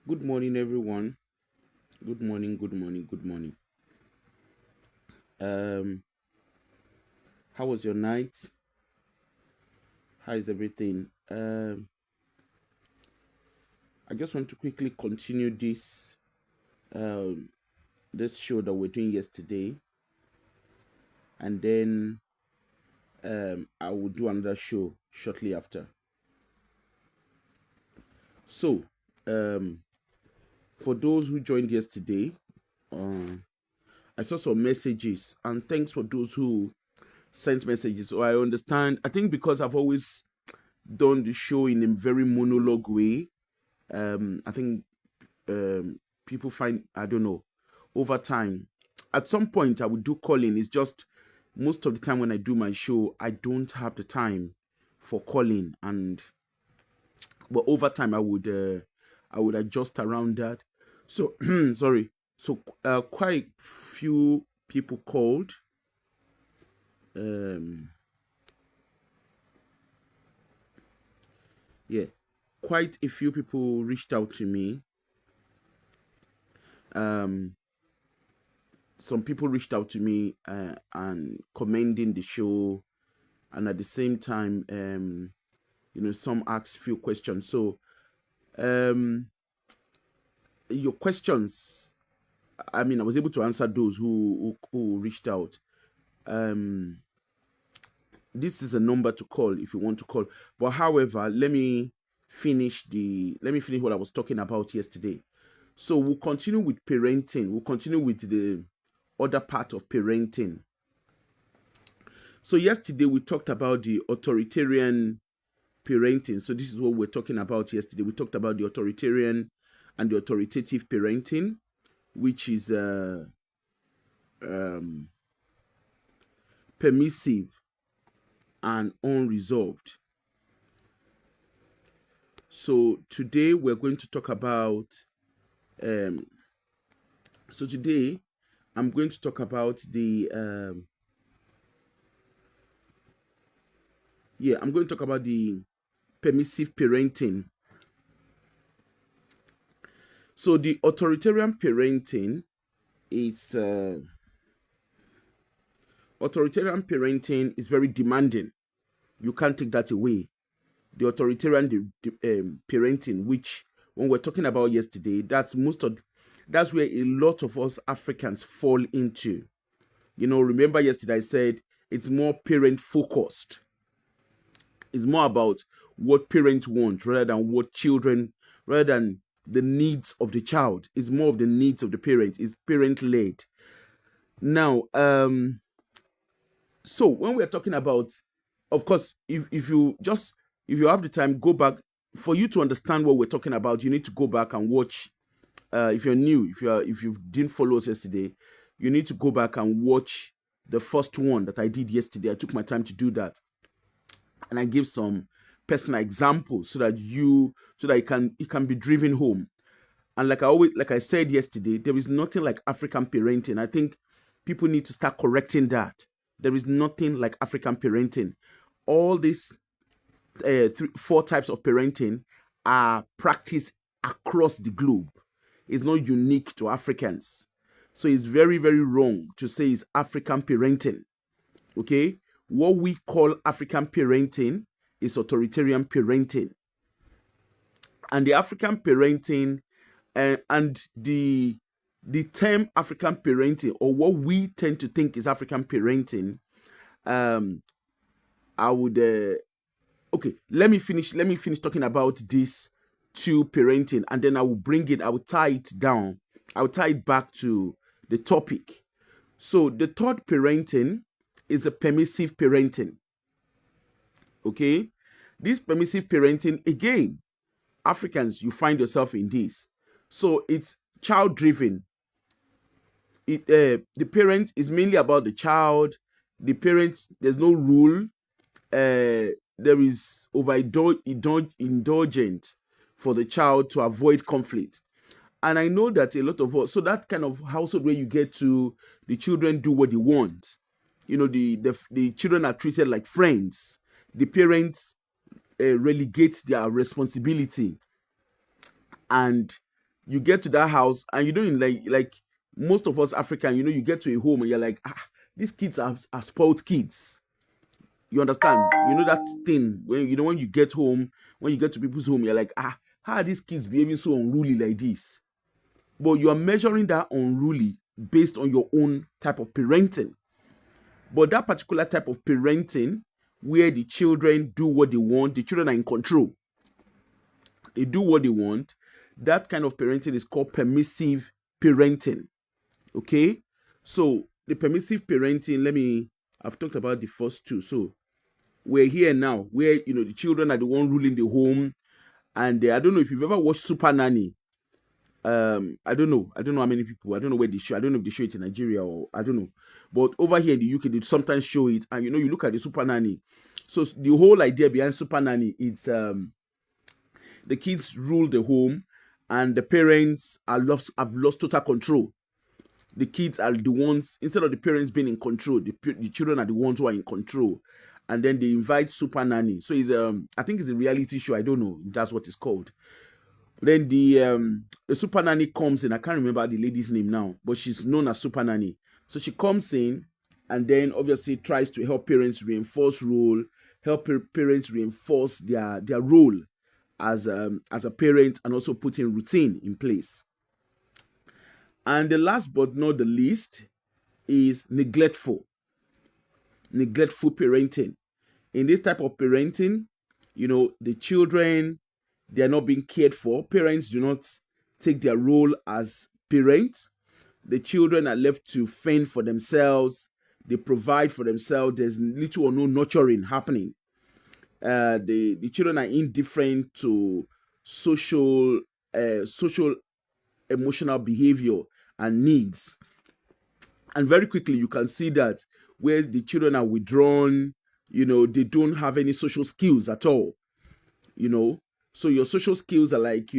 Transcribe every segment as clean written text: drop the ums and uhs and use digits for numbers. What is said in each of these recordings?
Good morning, everyone. Good morning, good morning, good morning. Um, how was your night? How is everything? I just want to quickly continue um this show that we're doing yesterday, and then I will do another show shortly after. So, um, for those who joined yesterday, um, I saw some messages, and thanks for those who sent messages. So I understand. I think because I've always done the show in a very monologue way. I think people find, I don't know, over time. At some point, I would do calling. It's just most of the time when I do my show, I don't have the time for calling, and but over time, I would adjust around that. So sorry. So quite few people called. Um, yeah, quite a few people reached out to me. Um, some people reached out to me and commending the show, and at the same time, some asked few questions. So, um, your questions, I mean, I was able to answer those who reached out. Um, this is a number to call if you want to call. But however, let me finish what I was talking about yesterday. So we'll continue with parenting. We'll continue with the other part of parenting. So yesterday we talked about the authoritarian parenting. So this is what we're talking about yesterday. We talked about the authoritarian and the authoritative parenting, which is um, permissive and unresolved. So today we're going to talk about. Um, so today I'm going to talk about I'm going to talk about the permissive parenting. So the authoritarian parenting, it's authoritarian parenting is very demanding. You can't take that away. The authoritarian parenting, which when we're talking about yesterday, that's where a lot of us Africans fall into. Remember yesterday I said it's more parent focused. It's more about what parents want rather than the needs of the child. It's more of the needs of the parents. It's parent led. Now, so when we're talking about, of course, if you have the time, go back. For you to understand what we're talking about, you need to go back and watch. If you're new, if you didn't follow us yesterday, you need to go back and watch the first one that I did yesterday. I took my time to do that, and I give some personal examples so that it can be driven home. And like I said yesterday, there is nothing like African parenting. I think people need to start correcting that. There is nothing like African parenting. All these four types of parenting are practiced across the globe. It's not unique to Africans. So it's very, very wrong to say it's African parenting. Okay? What we call African parenting is authoritarian parenting. And the African parenting and the term African parenting, or what we tend to think is African parenting, um, I would okay. Let me finish talking about this to parenting, and then I will bring it. I will tie it down. I will tie it back to the topic. So the third parenting is a permissive parenting. Okay, this permissive parenting again, Africans, you find yourself in this. So it's child driven. The parent is mainly about the child. The parent, there's no rule. There is indulgent for the child to avoid conflict. And I know that a lot of us, so that kind of household where you get to the children do what they want. The children are treated like friends. The parents relegate their responsibility and You get to that house and you don't like most of us African, you get to a home and you're like, these kids are spoiled kids. You understand? You know that thing when you get home, when you get to people's home, you're like, how are these kids behaving so unruly like this? But you are measuring that unruly based on your own type of parenting. But that particular type of parenting, where the children do what they want, the children are in control. They do what they want. That kind of parenting is called permissive parenting. Okay? So the permissive parenting, I've talked about the first two. So we're here now where, the children are the one ruling the home. And I don't know if you've ever watched Super Nanny. I don't know how many people, I don't know where they show, I don't know if they show it in Nigeria or I don't know, but over here in the UK they sometimes show it, and you look at the Super Nanny. So the whole idea behind Super Nanny is the kids rule the home and the parents have lost total control. The kids are the ones, instead of the parents being in control, the children are the ones who are in control. And then they invite Super Nanny. So it's I think it's a reality show, I don't know if that's what it's called. Then the Super Nanny comes in. I can't remember the lady's name now, but she's known as Super Nanny. So she comes in and then obviously tries to help parents reinforce role, help parents reinforce their role as a parent, and also putting routine in place. And the last but not the least is neglectful parenting. In this type of parenting, the children, they are not being cared for. Parents do not take their role as parents. The children are left to fend for themselves. They provide for themselves. There's little or no nurturing happening. The children are indifferent to social emotional behavior and needs. And very quickly you can see that where the children are withdrawn, they don't have any social skills at all. So your social skills are like,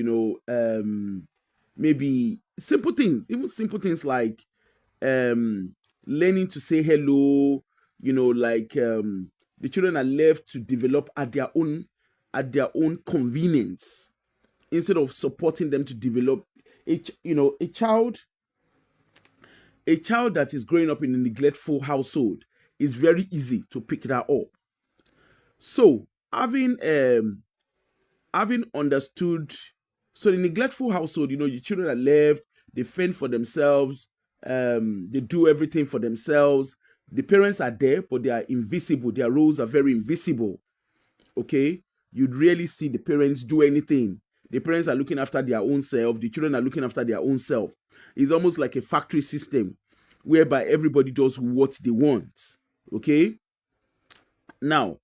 maybe simple things, even simple things like learning to say hello, the children are left to develop at their own convenience instead of supporting them to develop. A child that is growing up in a neglectful household is very easy to pick that up. So having understood, so the neglectful household, your children are left, they fend for themselves, they do everything for themselves. The parents are there, but they are invisible. Their roles are very invisible. Okay? You'd rarely see the parents do anything. The parents are looking after their own self. The children are looking after their own self. It's almost like a factory system whereby everybody does what they want. Okay? Now,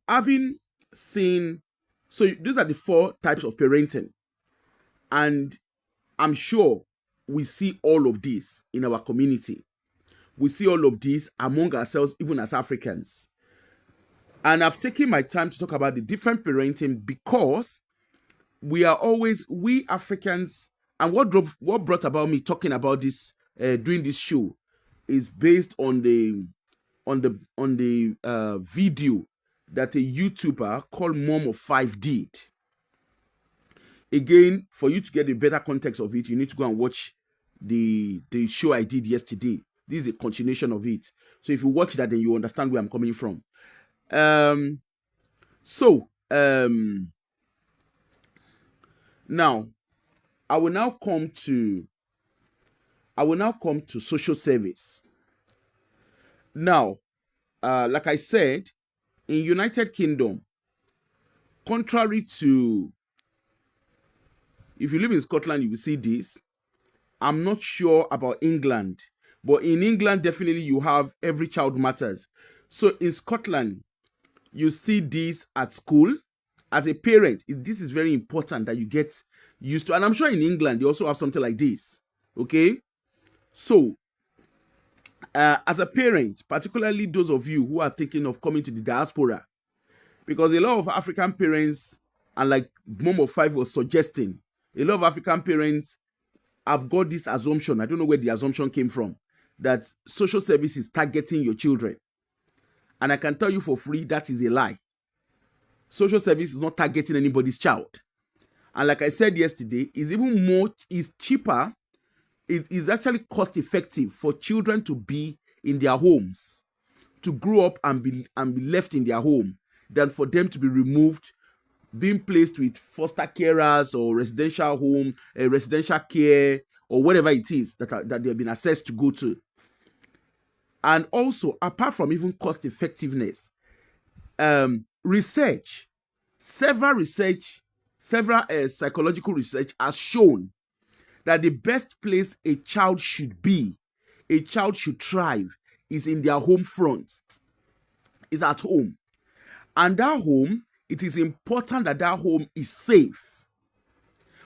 having seen, so these are the 4 types of parenting, and I'm sure we see all of this in our community. We see all of this among ourselves, even as Africans. And I've taken my time to talk about the different parenting because we Africans, and what brought about me talking about this, doing this show, is based on the video that a YouTuber called Mom of 5 did. Again, for you to get a better context of it, you need to go and watch the show I did yesterday. This is a continuation of it. So if you watch that, then you understand where I'm coming from. Now I will now come to social service. Now, like I said, in United Kingdom, contrary to, if you live in Scotland, you will see this. I'm not sure about England, but in England, definitely you have Every Child Matters. So in Scotland, you see this at school. As a parent, this is very important that you get used to. And I'm sure in England, they also have something like this. Okay? So, as a parent, particularly those of you who are thinking of coming to the diaspora, because a lot of African parents, and like Mom of 5 was suggesting, a lot of African parents have got this assumption. I don't know where the assumption came from, that social service is targeting your children. And I can tell you for free, that is a lie. Social service is not targeting anybody's child. And like I said yesterday, is cheaper. It is actually cost effective for children to be in their homes, to grow up and be left in their home, than for them to be removed, being placed with foster carers or residential home, residential care, or whatever it is that they've been assessed to go to. And also, apart from even cost effectiveness, research, several psychological research has shown that the best place a child should thrive, is in their home front, is at home. And that home, it is important that that home is safe.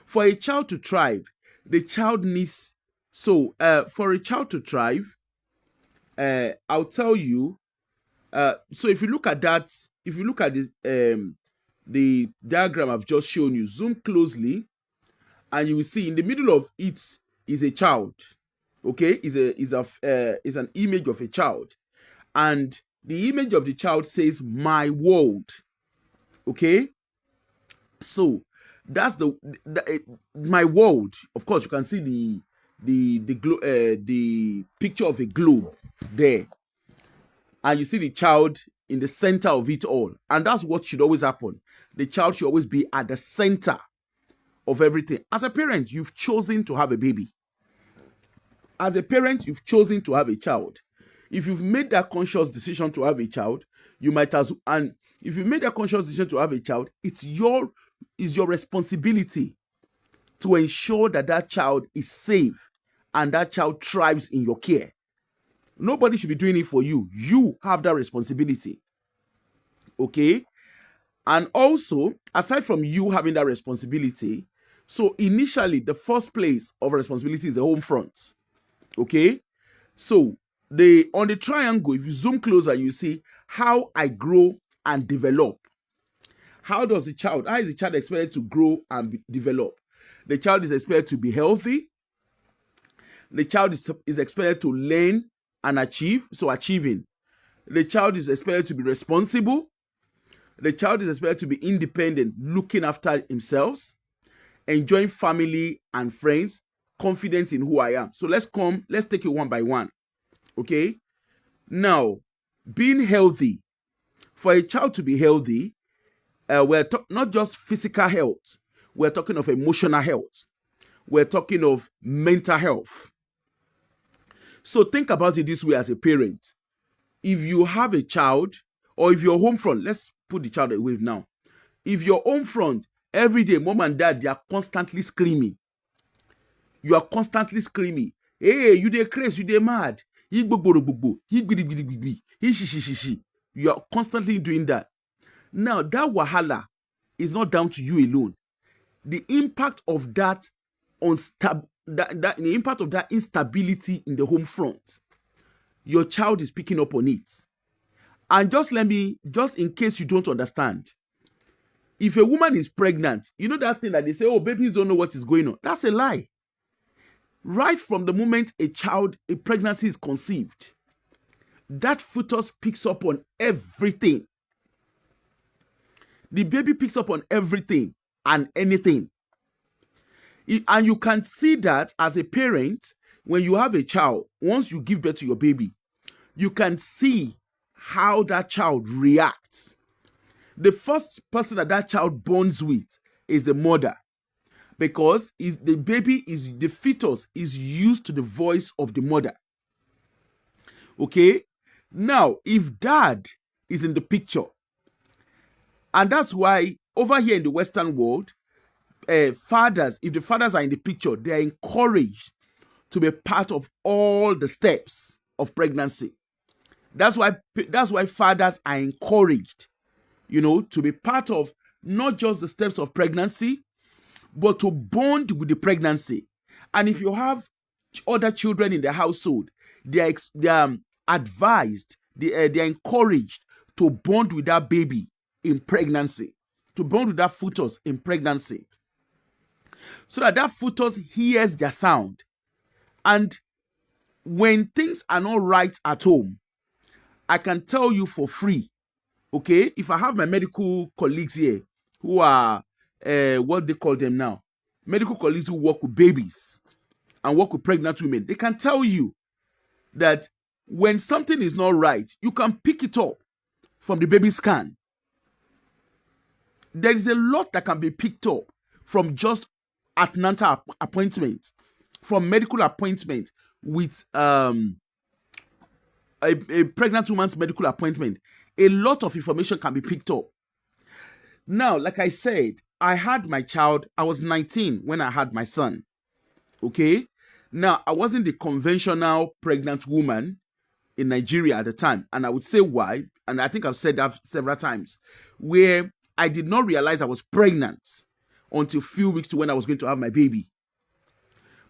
For a child to thrive, the child needs, for a child to thrive, I'll tell you, so if you look at this, the diagram I've just shown you, zoom closely, and you will see in the middle of it is a child. Okay, is an image of a child, and the image of the child says "my world." Okay, so that's my world. Of course, you can see the picture of a globe there, and you see the child in the center of it all, and that's what should always happen. The child should always be at the center of everything. As a parent, you've chosen to have a baby. As a parent, you've chosen to have a child. If you've made that conscious decision to have a child, and if you made that conscious decision to have a child, it's your responsibility to ensure that that child is safe and that child thrives in your care. Nobody should be doing it for you. You have that responsibility. Okay? And also, aside from you having that responsibility, so initially, the first place of responsibility is the home front. Okay? So, on the triangle, if you zoom closer, you see how I grow and develop. How is the child expected to grow and develop? The child is expected to be healthy. The child is expected to learn and achieve, so achieving. The child is expected to be responsible. The child is expected to be independent, looking after himself, enjoying family and friends, confidence in who I am. So let's take it one by one. Okay? Now, being healthy. For a child to be healthy, we're not just physical health. We're talking of emotional health. We're talking of mental health. So think about it this way as a parent. If you have a child, or if your home front, let's put the child away now. If your home front, every day, mom and dad, they are constantly screaming. You are constantly screaming. Hey, you dey crazy, you dey mad. You are constantly doing that. Now, that wahala is not down to you alone. The impact of that the impact of that instability in the home front, your child is picking up on it. And just in case you don't understand, if a woman is pregnant, you know that thing that they say, oh, babies don't know what is going on. That's a lie. Right from the moment a pregnancy is conceived, that fetus picks up on everything. The baby picks up on everything and anything. And you can see that as a parent, when you have a child, once you give birth to your baby, you can see how that child reacts. The first person that child bonds with is the mother, because the fetus is used to the voice of the mother. Okay? Now, if dad is in the picture, and that's why over here in the Western world, if the fathers are in the picture, they are encouraged to be part of all the steps of pregnancy. That's why fathers are encouraged, to be part of not just the steps of pregnancy, but to bond with the pregnancy. And if you have other children in the household, they are advised, they are encouraged to bond with that baby in pregnancy, to bond with that fetus in pregnancy, so that fetus hears their sound. And when things are not right at home, I can tell you for free, okay, if I have my medical colleagues here who are what they call them now, medical colleagues who work with babies and work with pregnant women, they can tell you that when something is not right, you can pick it up from the baby scan. There is a lot that can be picked up from just antenatal appointment, from medical appointment with a pregnant woman's medical appointment. A lot of information can be picked up. Now, like I said, I had my child. I was 19 when I had my son. Okay? Now, I wasn't the conventional pregnant woman in Nigeria at the time. And I would say why. And I think I've said that several times. Where I did not realize I was pregnant until a few weeks to when I was going to have my baby.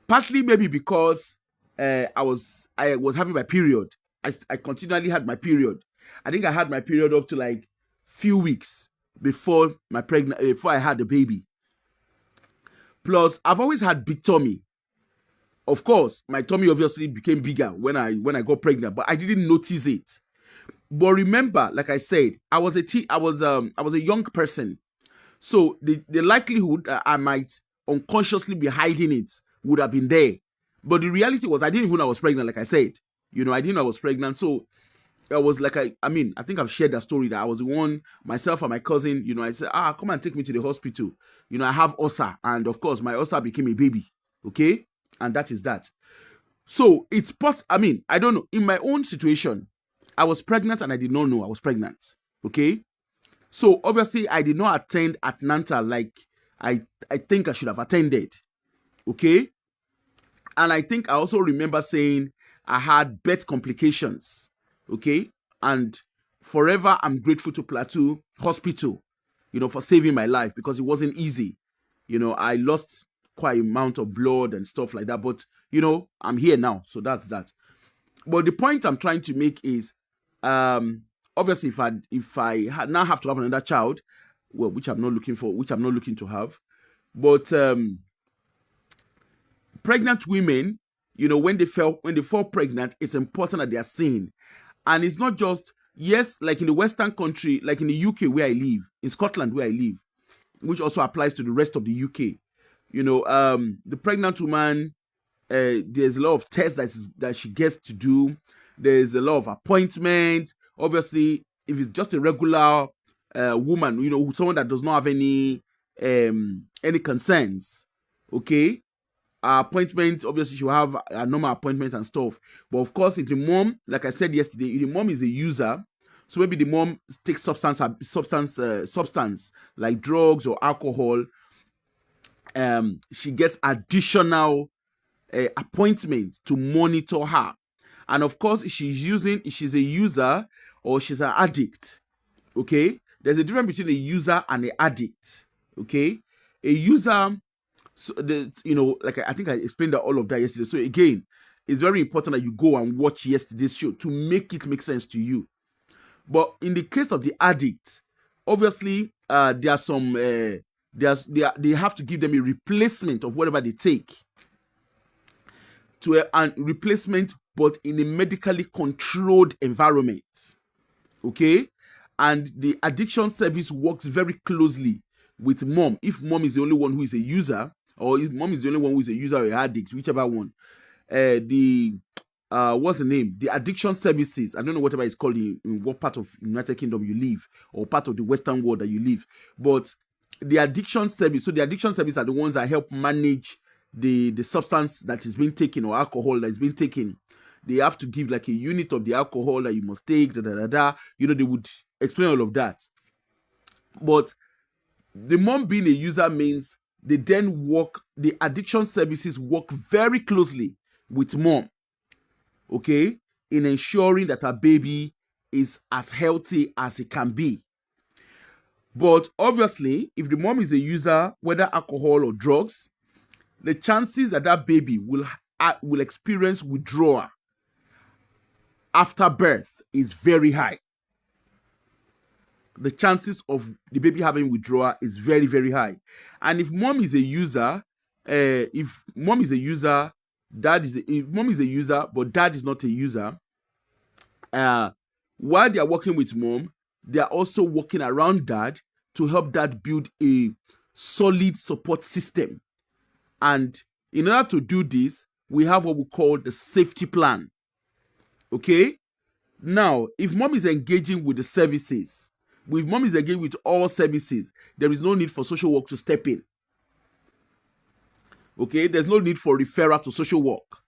Partly maybe because I was having my period. I continually had my period. I think I had my period up to like few weeks before before I had the baby. Plus, I've always had big tummy. Of course, my tummy obviously became bigger when I got pregnant, but I didn't notice it. But remember, like I said, I was a young person, so the likelihood that I might unconsciously be hiding it would have been there. But the reality was, I didn't even know I was pregnant. Like I said, I didn't know I was pregnant. So I was like, I mean, I think I've shared that story that I was the one, myself and my cousin. I said, come and take me to the hospital. I have ulcer, and of course, my ulcer became a baby. Okay, and that is that. So it's possible. I mean, I don't know. In my own situation, I was pregnant and I did not know I was pregnant. Okay. So obviously I did not attend antenatal like I think I should have attended. Okay. And I think I also remember saying I had birth complications. Okay. And forever I'm grateful to Plateau Hospital, for saving my life, because it wasn't easy. I lost quite an amount of blood and stuff like that. But, I'm here now. So that's that. But the point I'm trying to make is, obviously, if I now have to have another child, well, which I'm not looking to have, but pregnant women, when they fall pregnant, it's important that they are seen, and it's not just like in the Western country, like in the UK where I live, in Scotland where I live, which also applies to the rest of the UK. The pregnant woman, there's a lot of tests that she gets to do. There's a lot of appointments. Obviously, if it's just a regular woman, someone that does not have any concerns, okay, appointments, obviously she'll have a normal appointment and stuff. But of course, if the mom, like I said yesterday, if the mom is a user, so maybe the mom takes substance like drugs or alcohol, she gets additional appointment to monitor her. And of course, if she's a user or she's an addict, okay? There's a difference between a user and an addict, okay? A user, so like I think I explained all of that yesterday. So again, it's very important that you go and watch yesterday's show to make it make sense to you. But in the case of the addict, obviously, there are some, they have to give them a replacement of whatever they take. To a replacement, but in a medically controlled environment. Okay? And the addiction service works very closely with mom. If mom is the only one who is a user, or if mom is the only one who is a user or an addict, whichever one, what's the name? The addiction services, I don't know whatever it's called in what part of United Kingdom you live, or part of the Western world that you live, but the addiction service, so the addiction service are the ones that help manage the substance that is being taken, or alcohol that is being taken. They have to give like a unit of the alcohol that you must take, they would explain all of that. But the mom being a user means the addiction services work very closely with mom, okay, in ensuring that her baby is as healthy as it can be. But obviously, if the mom is a user, whether alcohol or drugs, the chances that baby will experience withdrawal after birth is very high. The chances of the baby having withdrawal is very, very high. And if mom is a user, but dad is not a user, while they are working with mom, they are also working around dad to help dad build a solid support system. And in order to do this, we have what we call the safety plan. Okay? Now, if mom is engaging with the services, if mom is engaging with all services, there is no need for social work to step in. Okay? There's no need for referral to social work.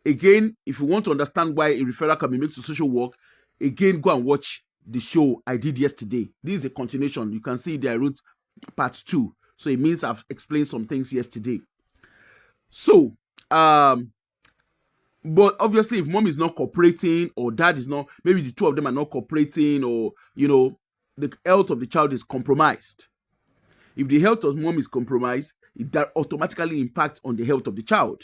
Again, if you want to understand why a referral can be made to social work, again, go and watch the show I did yesterday. This is a continuation. You can see that I wrote part 2. So it means I've explained some things yesterday. So, but obviously, if mom is not cooperating or dad is not, maybe the two of them are not cooperating, or, the health of the child is compromised. If the health of mom is compromised, that automatically impacts on the health of the child.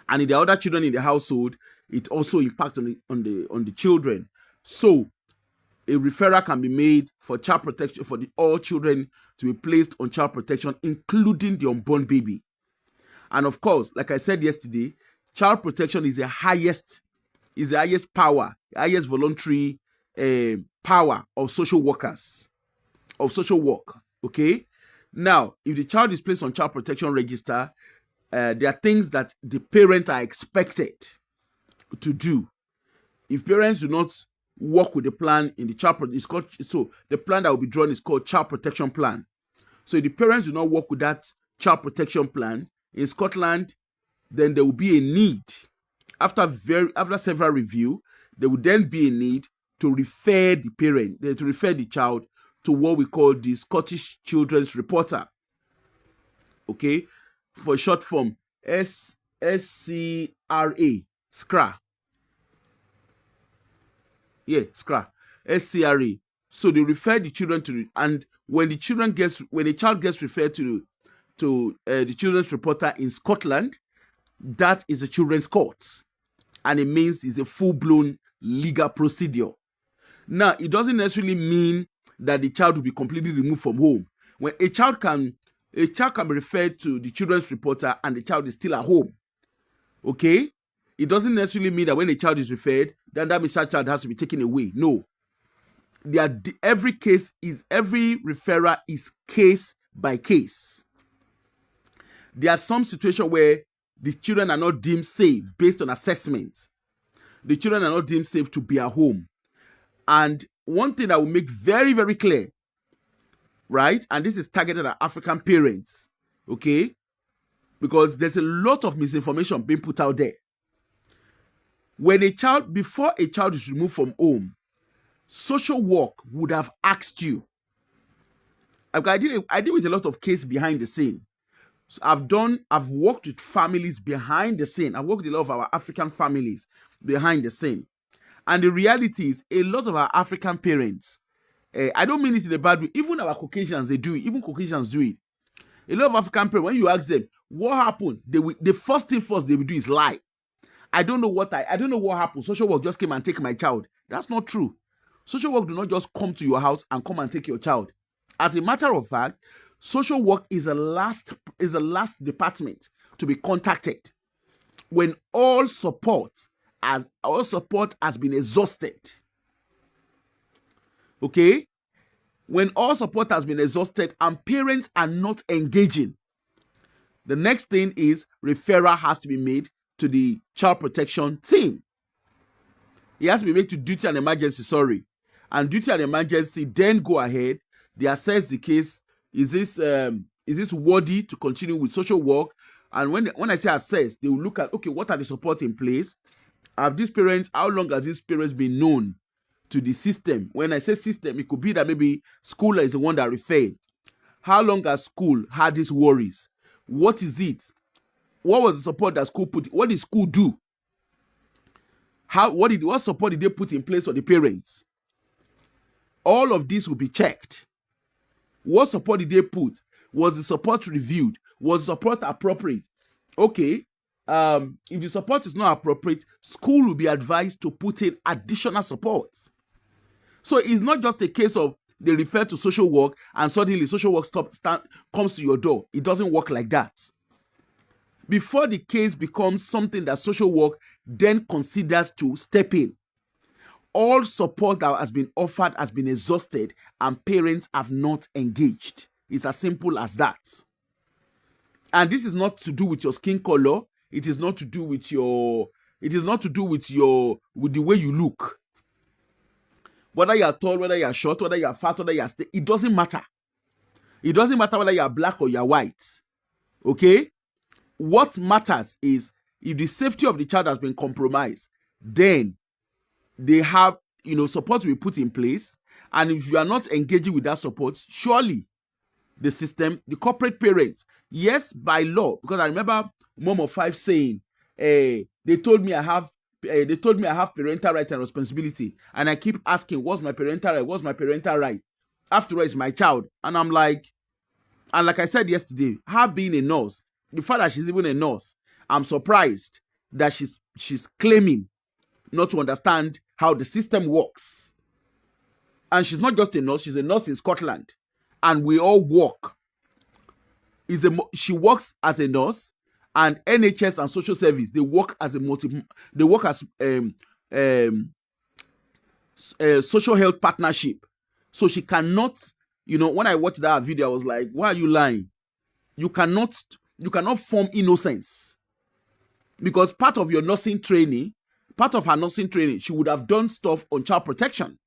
And if there are other children in the household, it also impacts on the children. So a referral can be made for child protection, for all children to be placed on child protection, including the unborn baby. And of course, like I said yesterday, child protection is the highest power, highest voluntary power of social workers, of social work. Okay. Now, if the child is placed on child protection register, there are things that the parents are expected to do. If parents do not work with the plan in the child protection, so the plan that will be drawn is called child protection plan. So if the parents do not work with that child protection plan in Scotland, then there will be a need. After several review, there will then be a need to refer the child to what we call the Scottish Children's Reporter. Okay, for short form, SCRA, SCRA. Yeah, SCRA, SCRA. So they refer the children to, and when a child gets referred to the Children's Reporter in Scotland, that is a children's court, and it means it's a full-blown legal procedure. Now, it doesn't necessarily mean that the child will be completely removed from home. When a child can be referred to the Children's Reporter and the child is still at home. Okay? It doesn't necessarily mean that when a child is referred, then that means that child has to be taken away. No. Every referral is case by case. There are some situations where the children are not deemed safe based on assessment. The children are not deemed safe to be at home. And one thing I will make very, very clear, right? And this is targeted at African parents, okay? Because there's a lot of misinformation being put out there. Before a child is removed from home, social work would have asked you. I deal with a lot of cases behind the scene. So I've worked with families behind the scene. I've worked with a lot of our African families behind the scene. And the reality is, a lot of our African parents, I don't mean this in a bad way, even our Caucasians, they do it. Even Caucasians do it. A lot of African parents, when you ask them, what happened? The first thing first they will do is lie. I don't know what happened. Social work just came and take my child. That's not true. Social work do not just come to your house and come and take your child. As a matter of fact, social work is the last department to be contacted when all support has been exhausted. Okay? When all support has been exhausted and parents are not engaging, the next thing is referral has to be made to the child protection team. It has to be made to duty and emergency, And duty and emergency then go ahead, they assess the case. Is this worthy to continue with social work? And when I say assess, they will look at, okay, what are the supports in place? How long has these parents been known to the system? When I say system, it could be that maybe school is the one that referred. How long has school had these worries? What is it? What was the support that school put? What did school do? What support did they put in place for the parents? All of this will be checked. What support did they put? Was the support reviewed? Was the support appropriate? Okay. If the support is not appropriate, school will be advised to put in additional support. So it's not just a case of they refer to social work and suddenly social work comes to your door. It doesn't work like that. Before the case becomes something that social work then considers to step in, all support that has been offered has been exhausted and parents have not engaged. It's as simple as that. And this is not to do with your skin color. It is not to do with your, it is not to do with the way you look. Whether you are tall, whether you are short, whether you are fat, whether you are it doesn't matter. It doesn't matter whether you are black or you are white. Okay? What matters is if the safety of the child has been compromised, then they have, support will be put in place. And if you are not engaging with that support, surely the system, the corporate parents, yes, by law, because I remember Mom of Five saying, they told me I have parental right and responsibility. And I keep asking, what's my parental right? What's my parental right? After all, it's my child. And I'm like, and like I said yesterday, her being a nurse, the fact that she's even a nurse, I'm surprised that she's claiming not to understand how the system works. And she's not just a nurse, she's a nurse in Scotland. And we all work. She works as a nurse, and NHS and social service, they work as social health partnership. So she cannot, when I watched that video, I was like, why are you lying? You cannot form innocence. Because part of her nursing training, she would have done stuff on child protection.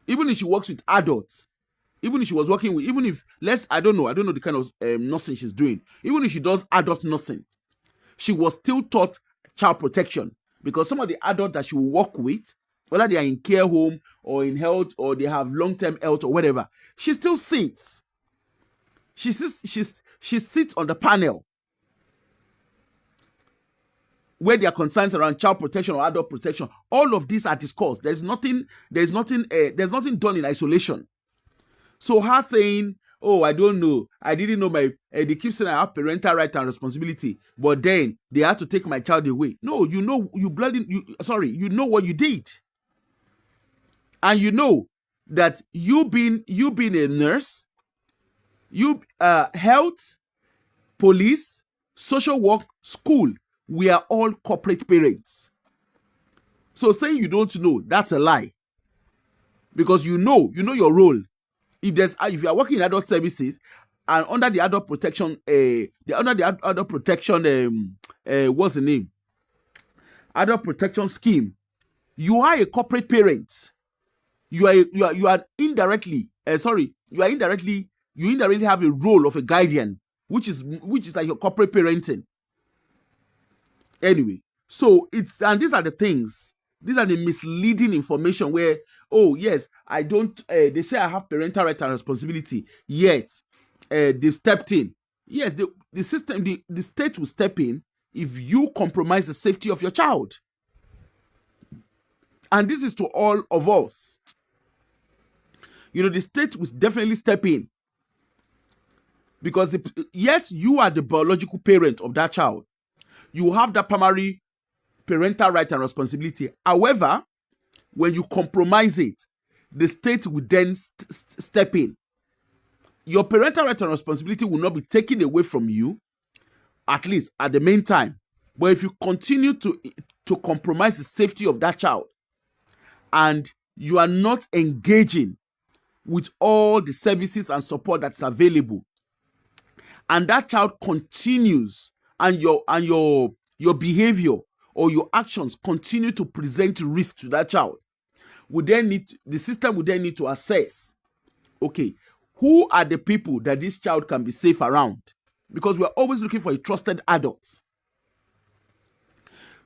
Even if she works with adults, even if she was working with, I don't know the kind of nursing she's doing. Even if she does adult nursing, she was still taught child protection. Because some of the adults that she will work with, whether they are in care home or in health or they have long-term health or whatever, she still sits. She sits on the panel where there are concerns around child protection or adult protection. All of these are discussed. There's nothing done in isolation. So her saying, oh, I don't know, I didn't know they keep saying I have parental right and responsibility, but then they had to take my child away. No, you know what you did. And you know that you being a nurse, health, police, social work, school, we are all corporate parents. So saying you don't know, that's a lie. Because you know your role. If you are working in adult services and under the adult protection, what's the name? Adult protection scheme, you are a corporate parent. You indirectly have a role of a guardian, which is like your corporate parenting. Anyway, so these are the things. These are the misleading information where, oh yes, I don't, they say I have parental right and responsibility, yet they've stepped in. Yes, the system, the state will step in if you compromise the safety of your child. And this is to all of us. The state will definitely step in. Because, yes, you are the biological parent of that child. You have that primary parental right and responsibility. However, when you compromise it, the state will then step in. Your parental right and responsibility will not be taken away from you, at least at the main time. But if you continue to compromise the safety of that child, and you are not engaging with all the services and support that's available, and that child continues, and your behavior or your actions continue to present risk to that child, the system would then need to assess, okay, who are the people that this child can be safe around? Because we're always looking for a trusted adult.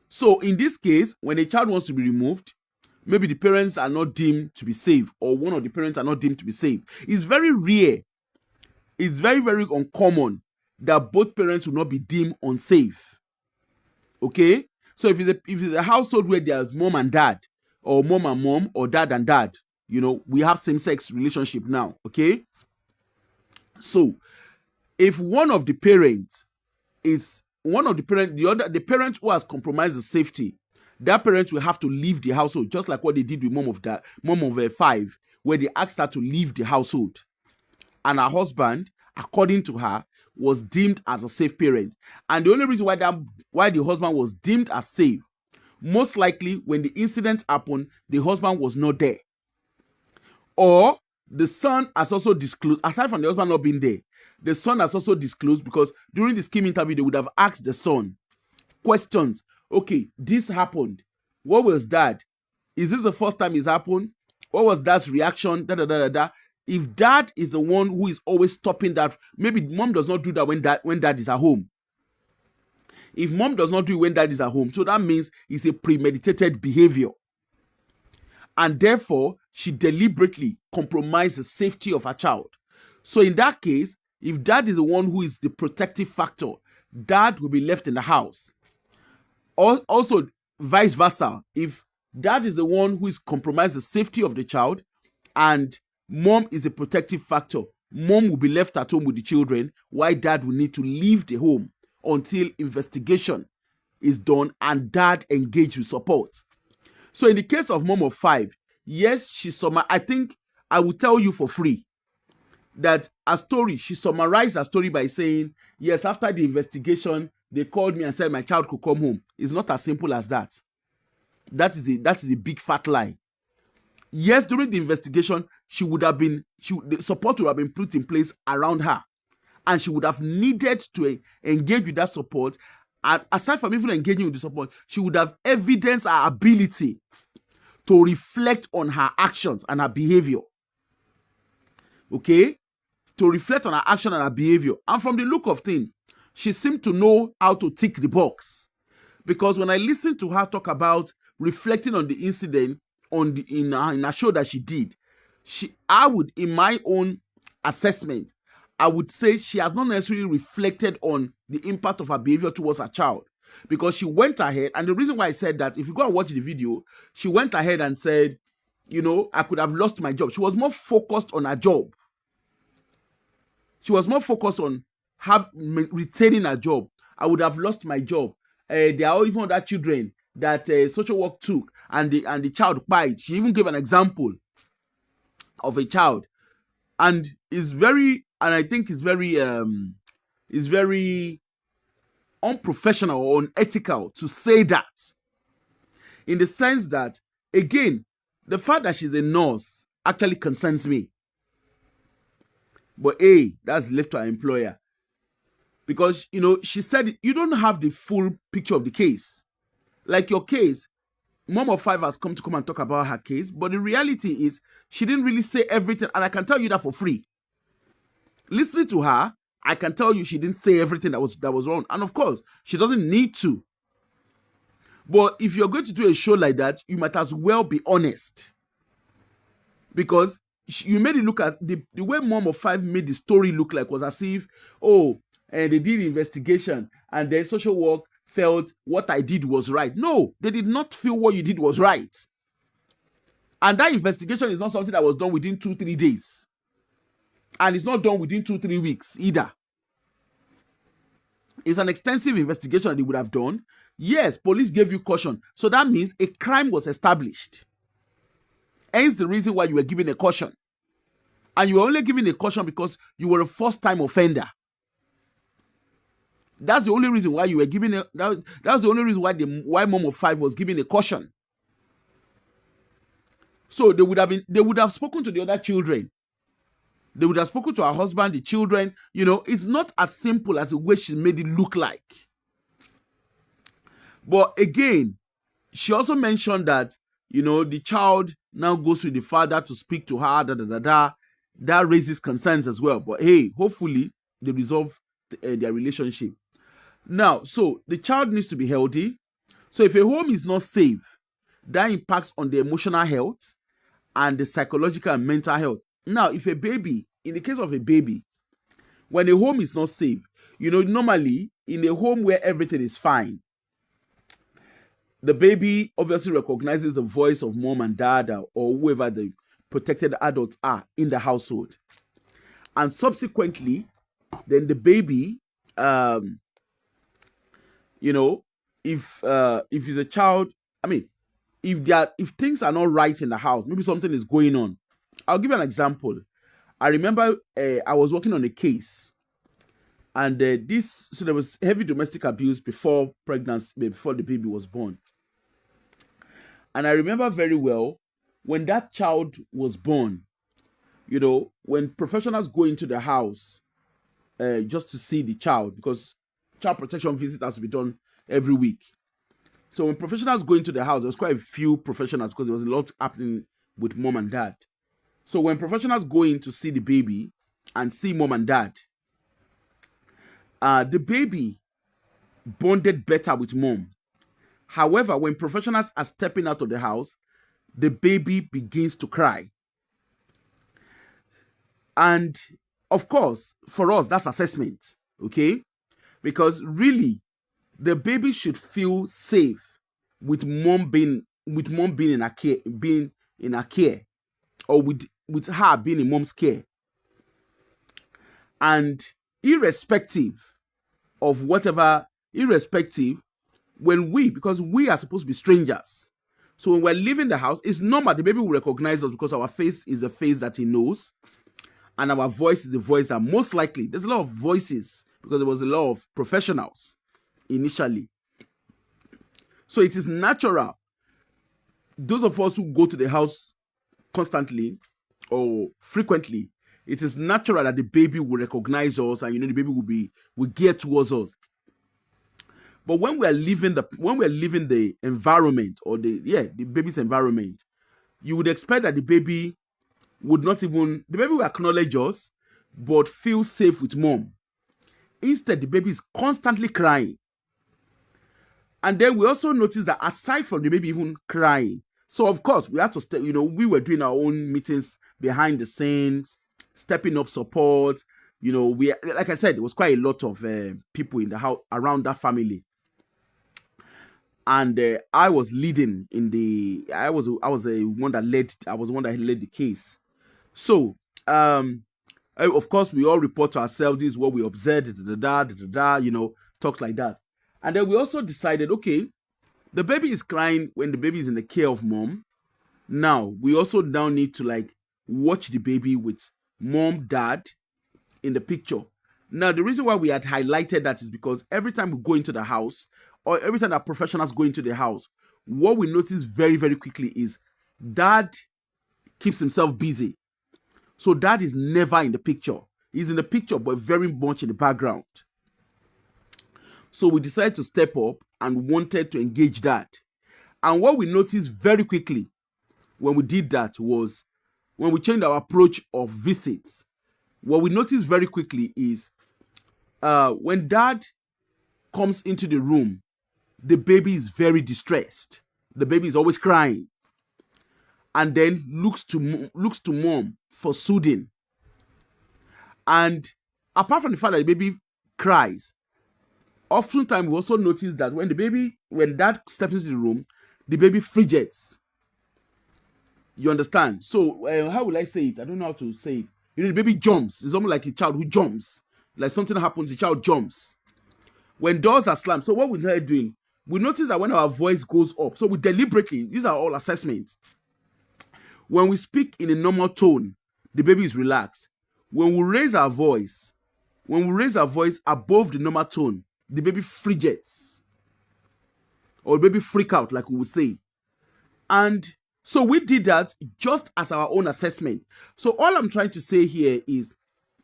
So in this case, when a child wants to be removed, maybe the parents are not deemed to be safe, or one of the parents are not deemed to be safe. It's very rare. It's very, very uncommon that both parents will not be deemed unsafe. Okay? So if it's a household where there's mom and dad, or mom and mom, or dad and dad, we have same-sex relationship now. Okay? So if the parent who has compromised the safety, that parent will have to leave the household, just like what they did with mom of five, where they asked her to leave the household. And her husband, according to her, was deemed as a safe parent. And the only reason why the husband was deemed as safe, most likely when the incident happened, the husband was not there. Or the son has also disclosed, aside from the husband not being there, the son has also disclosed, because during the scheme interview, they would have asked the son questions. Okay, this happened. What was that? Is this the first time it's happened? What was dad's reaction? Da, da, da, da, da. If dad is the one who is always stopping that, maybe mom does not do that when dad is at home. If mom does not do it when dad is at home, so that means it's a premeditated behavior. And therefore, she deliberately compromised the safety of her child. So in that case, if dad is the one who is the protective factor, dad will be left in the house. Also, vice versa, if dad is the one who is compromised the safety of the child and mom is a protective factor, mom will be left at home with the children, while dad will need to leave the home until investigation is done and dad engage with support. So in the case of mom of 5, yes, I think I will tell you for free that she summarized her story by saying, yes, after the investigation, they called me and said my child could come home. It's not as simple as that. That is a big fat lie. Yes, during the investigation, the support would have been put in place around her, and she would have needed to engage with that support. And aside from even engaging with the support, she would have evidenced her ability to reflect on her actions and her behavior. Okay? To reflect on her action and her behavior. And from the look of things, she seemed to know how to tick the box. Because when I listened to her talk about reflecting on the incident in a show that she did, in my own assessment, I would say she has not necessarily reflected on the impact of her behavior towards her child, because she went ahead, and the reason why I said that, if you go and watch the video, she went ahead and said, I could have lost my job. She was more focused on her job. She was more focused on retaining her job. I would have lost my job. There are even other children that social work took, and the child cried. She even gave an example of a child, and I think it's very unprofessional or unethical to say that, in the sense that, again, the fact that she's a nurse actually concerns me. But that's left to her employer. Because, she said you don't have the full picture of the case. Like your case, mom of 5 has come and talk about her case, but the reality is she didn't really say everything, and I can tell you that for free. Listening to her, I can tell you she didn't say everything that was wrong. And of course, she doesn't need to. But if you're going to do a show like that, you might as well be honest. Because you made it look as the way mom of 5 made the story look like was as if, and they did the investigation and then social work felt what I did was right. No, they did not feel what you did was right. And that investigation is not something that was done within 2-3 days. And it's not done within 2-3 weeks either. It's an extensive investigation they would have done. Yes, police gave you caution. So that means a crime was established. Hence the reason why you were given a caution. And you were only given a caution because you were a first-time offender. That's the only reason why you were given that's the only reason why mom of 5 was given a caution. So they would have spoken to the other children. They would have spoken to her husband, the children. It's not as simple as the way she made it look like. But again, she also mentioned that, the child now goes to the father to speak to her, That raises concerns as well. But hey, hopefully they resolve their relationship. Now, so the child needs to be healthy. So if a home is not safe, that impacts on the emotional health and the psychological and mental health. Now, if a baby, in the case of a baby, when a home is not safe, normally in a home where everything is fine, the baby obviously recognizes the voice of mom and dad or whoever the protected adults are in the household. And subsequently, then the baby, if it's a child, if things are not right in the house, maybe something is going on. I'll give you an example. I remember I was working on a case, and so there was heavy domestic abuse before pregnancy, before the baby was born. And I remember very well when that child was born, when professionals go into the house just to see the child, because child protection visit has to be done every week. So when professionals go into the house, there's quite a few professionals because there was a lot happening with mom and dad. So when professionals go in to see the baby and see mom and dad, the baby bonded better with mom. However, when professionals are stepping out of the house, the baby begins to cry. And of course, for us, that's assessment, okay? Because really, the baby should feel safe with mom being in a care, or with her being in mom's care. And irrespective, because we are supposed to be strangers. So when we're leaving the house, it's normal the baby will recognize us because our face is the face that he knows, and our voice is the voice that most likely, there's a lot of voices because there was a lot of professionals initially. So it is natural. Those of us who go to the house constantly or frequently, it is natural that the baby will recognize us, and the baby will gear towards us. But when we're leaving the environment, or the baby's environment, you would expect that the baby will acknowledge us, but feel safe with mom. Instead, the baby is constantly crying. And then we also notice that aside from the baby even crying, so of course we have to we were doing our own meetings behind the scenes, stepping up support. We, like I said, there was quite a lot of people in the house around that family. And I was leading I was the one that led the case. So of course we all report to ourselves, this is what we observed, talks like that. And then we also decided, okay, the baby is crying when the baby is in the care of mom. Now we also now need to watch the baby with mom, dad in the picture. Now the reason why we had highlighted that is because every time we go into the house, or every time that professionals go into the house, what we notice very, very quickly is dad keeps himself busy. So dad is never in the picture. He's in the picture, but very much in the background. So we decided to step up and wanted to engage dad. And what we noticed very quickly when we did that was, when we changed our approach of visits, what we noticed very quickly is when dad comes into the room, the baby is very distressed. The baby is always crying, and then looks to mom for soothing. And apart from the fact that the baby cries, oftentimes we also notice that when dad steps into the room, the baby fidgets. You understand? So how will I say it? I don't know how to say it. The baby jumps. It's almost like a child who jumps. Like something happens, the child jumps. When doors are slammed. So what we started doing, we notice that when our voice goes up, so we deliberately, these are all assessments. When we speak in a normal tone, the baby is relaxed. When we raise our voice above the normal tone, the baby fidgets, or the baby freak out, like we would say. And so we did that just as our own assessment. So all I'm trying to say here is,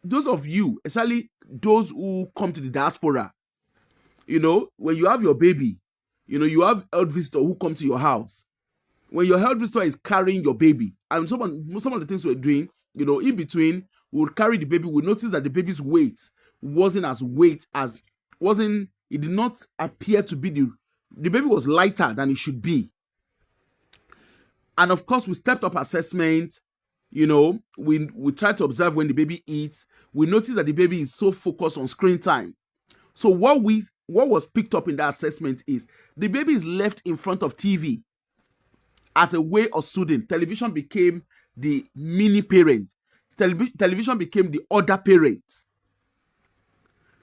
those of you, especially those who come to the diaspora, when you have your baby, you have health visitor who come to your house. When your health visitor is carrying your baby, and some of the things we're doing, in between, we would carry the baby. We notice that the baby's weight it did not appear to be the baby was lighter than it should be. And of course, we stepped up assessment. We try to observe when the baby eats. We notice that the baby is so focused on screen time. So what was picked up in that assessment is the baby is left in front of TV as a way of soothing. Television became the mini parent. Television became the other parent.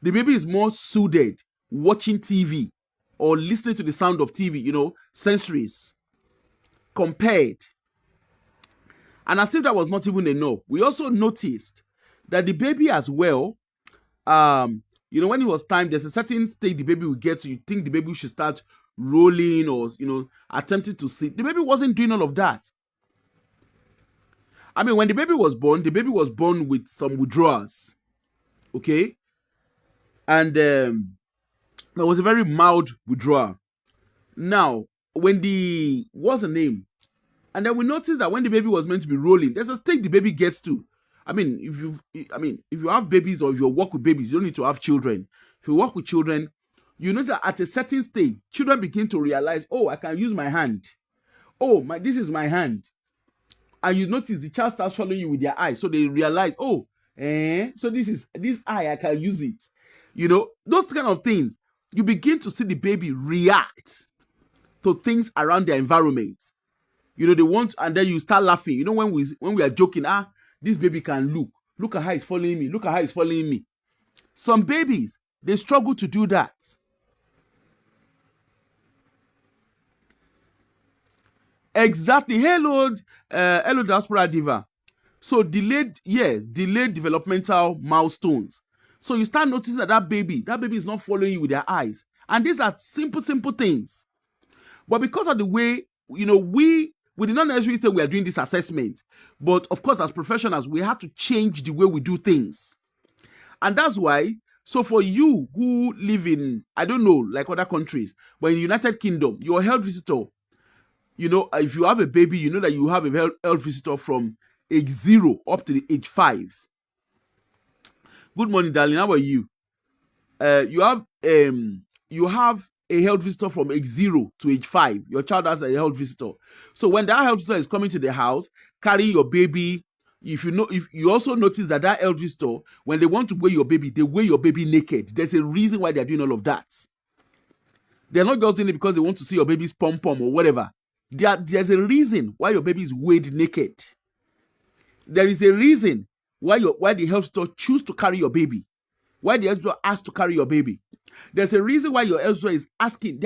The baby is more soothed watching TV or listening to the sound of TV, sensories compared. And as if that was not even enough, we also noticed that the baby as well, when it was time, there's a certain state the baby will get to. You think the baby should start rolling or, attempting to sit. The baby wasn't doing all of that. I mean, when the baby was born with some withdrawals. Okay. And it was a very mild withdrawal. Now, when what's the name? And then we noticed that when the baby was meant to be rolling, there's a stage the baby gets to. I mean, if you have babies or if you work with babies, you don't need to have children. If you work with children, you know that at a certain stage, children begin to realize, oh, I can use my hand. Oh, this is my hand. And you notice the child starts following you with their eye. So they realize, oh, so this eye, I can use it. You know, those kind of things. You begin to see the baby react to things around their environment. You know, they want, and then you start laughing. You know, when we are joking, this baby can look at how he's following me. Look at how he's following me. Some babies, they struggle to do that. Exactly. Hello, Diaspora Diva. So delayed developmental milestones. So you start noticing that baby is not following you with their eyes. And these are simple things. But because of the way, you know, we did not necessarily say we are doing this assessment. But of course, as professionals, we have to change the way we do things. And that's why, so for you who live in, I don't know, like other countries, but in the United Kingdom, your health visitor, you know, if you have a baby, you know that you have a health visitor from age 0 up to the age 5. Good morning, darling. How are you? You have a health visitor from age 0 to age 5. Your child has a health visitor. So when that health visitor is coming to the house, carrying your baby, if you also notice that health visitor, when they want to weigh your baby, they weigh your baby naked. There's a reason why they're doing all of that. They're not just doing it because they want to see your baby's pom-pom or whatever. There's a reason why your baby is weighed naked. There is a reason why the health visitor choose to carry your baby. Why the health visitor asks to carry your baby. There's a reason why your health visitor is asking.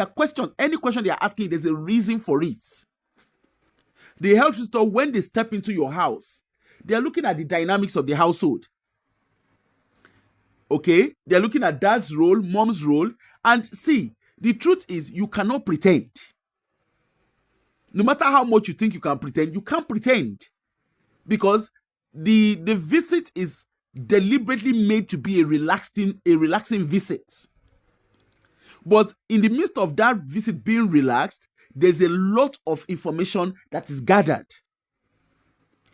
Any question they are asking, there's a reason for it. The health visitor, when they step into your house, they are looking at the dynamics of the household. Okay? They are looking at dad's role, mom's role. And see, the truth is you cannot pretend. No matter how much you think you can pretend, you can't pretend. Because the visit is deliberately made to be a relaxing visit. But in the midst of that visit being relaxed, there's a lot of information that is gathered.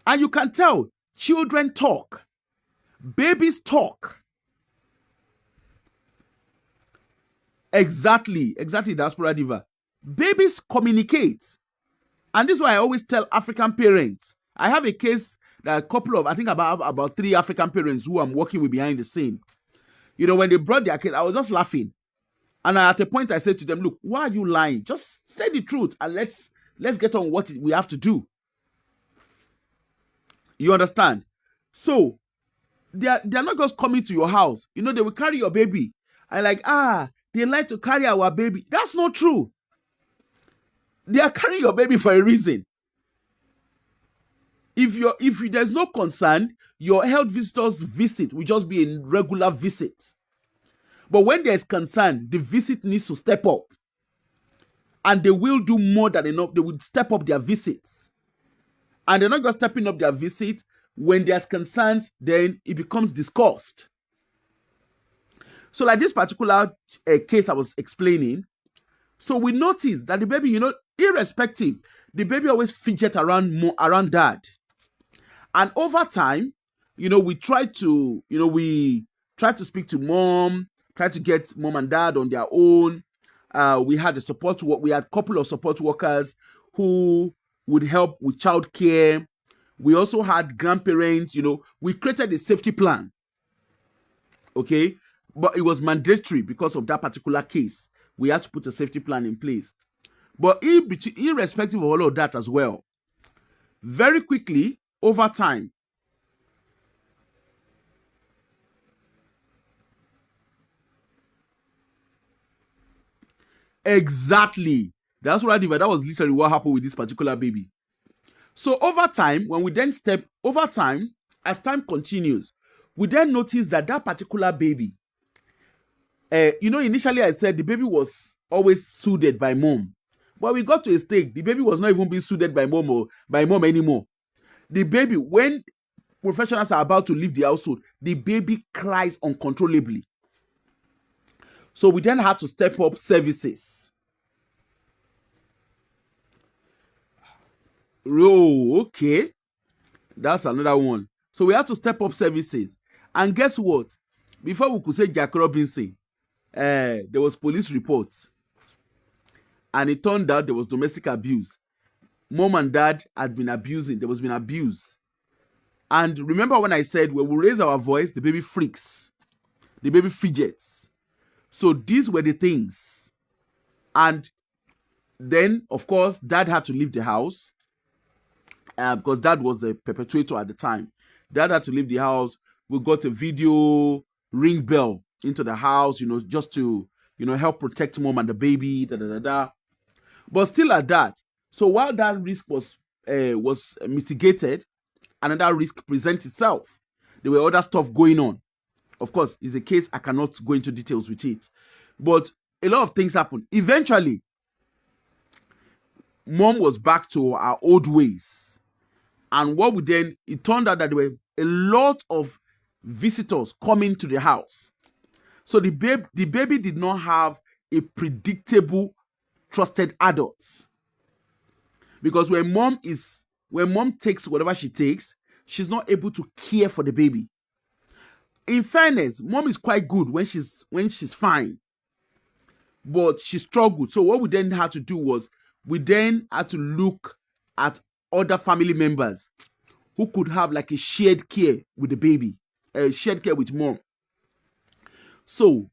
And you can tell, children talk. Babies talk. Exactly, Diaspora Diva. Babies communicate. And this is why I always tell African parents. I have a case that about 3 African parents who I'm working with behind the scene. You know, when they brought their kid, I was just laughing. And at a point I said to them, look, why are you lying? Just say the truth and let's get on what we have to do. You understand? So they're not just coming to your house. You know, they will carry your baby. And they like to carry our baby. That's not true. They are carrying your baby for a reason. If there's no concern, your health visitor's visit will just be a regular visit. But when there's concern, the visit needs to step up. And they will do more than enough. They will step up their visits. And they're not just stepping up their visit. When there's concerns, then it becomes discussed. So like this particular case I was explaining, so we noticed that the baby, you know, irrespective, the baby always fidget around dad. And over time, you know, we try to speak to mom, try to get mom and dad on their own. We had a couple of support workers who would help with childcare. We also had grandparents, you know, we created a safety plan. Okay. But it was mandatory because of that particular case. We had to put a safety plan in place. But irrespective of all of that as well, very quickly, over time, exactly. That's what I did, but that was literally what happened with this particular baby. So over time, as time continues, we then notice that particular baby, initially I said the baby was always soothed by mom. But we got to a stage, the baby was not even being soothed by mom anymore. The baby, when professionals are about to leave the household, the baby cries uncontrollably. So we then had to step up services. Oh, okay. That's another one. So we had to step up services. And guess what? Before we could say Jack Robinson, there was police reports. And it turned out there was domestic abuse. Mom and dad had been abusing. There was been abuse. And remember when I said when we raise our voice, the baby freaks. The baby fidgets. So these were the things. And then, of course, dad had to leave the house. Because dad was the perpetrator at the time. Dad had to leave the house. We got a video ring bell into the house, just to, help protect mom and the baby, But still at that, so while that risk was mitigated, another risk presents itself. There were other stuff going on. Of course, it's a case I cannot go into details with it. But a lot of things happened. Eventually, mom was back to her old ways. And it turned out that there were a lot of visitors coming to the house. So the baby did not have a predictable, trusted adult. Because when mom takes whatever she takes, she's not able to care for the baby. In fairness, mom is quite good when she's fine. But she struggled. So what we then had to do was we then had to look at other family members who could have like a shared care with the baby, shared care with mom. So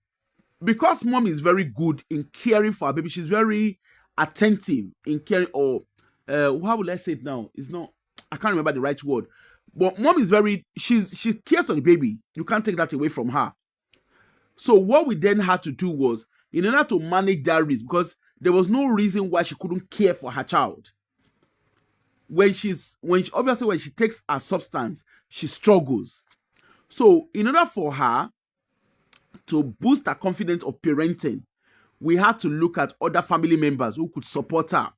because mom is very good in caring for her baby, she's very attentive in caring, or how will I say it now? I can't remember the right word. But mom is she cares for the baby. You can't take that away from her. So what we then had to do was, in order to manage that risk, because there was no reason why she couldn't care for her child. When she takes a substance, she struggles. So in order for her to boost her confidence of parenting, we had to look at other family members who could support her.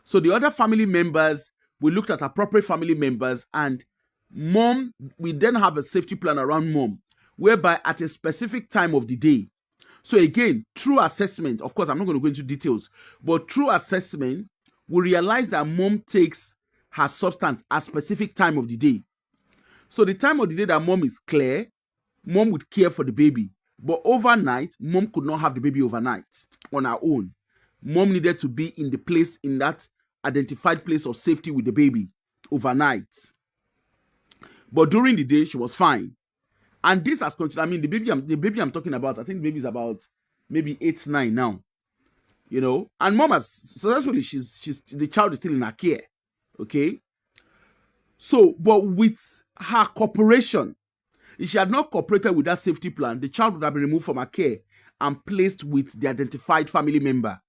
So the other family members, we looked at appropriate family members, and mom, we then have a safety plan around mom, whereby at a specific time of the day. So again, through assessment, of course, I'm not going to go into details, but through assessment, we realize that mom takes her substance at a specific time of the day. So the time of the day that mom is clear, mom would care for the baby. But overnight, mom could not have the baby overnight on her own. Mom needed to be in that identified place of safety with the baby overnight. But during the day, she was fine. And this has continued. I mean, the baby I'm talking about, I think the baby is about maybe 8, 9 now. And mom has successfully, the child is still in her care. Okay. So, but with her cooperation, if she had not cooperated with that safety plan, the child would have been removed from her care and placed with the identified family member.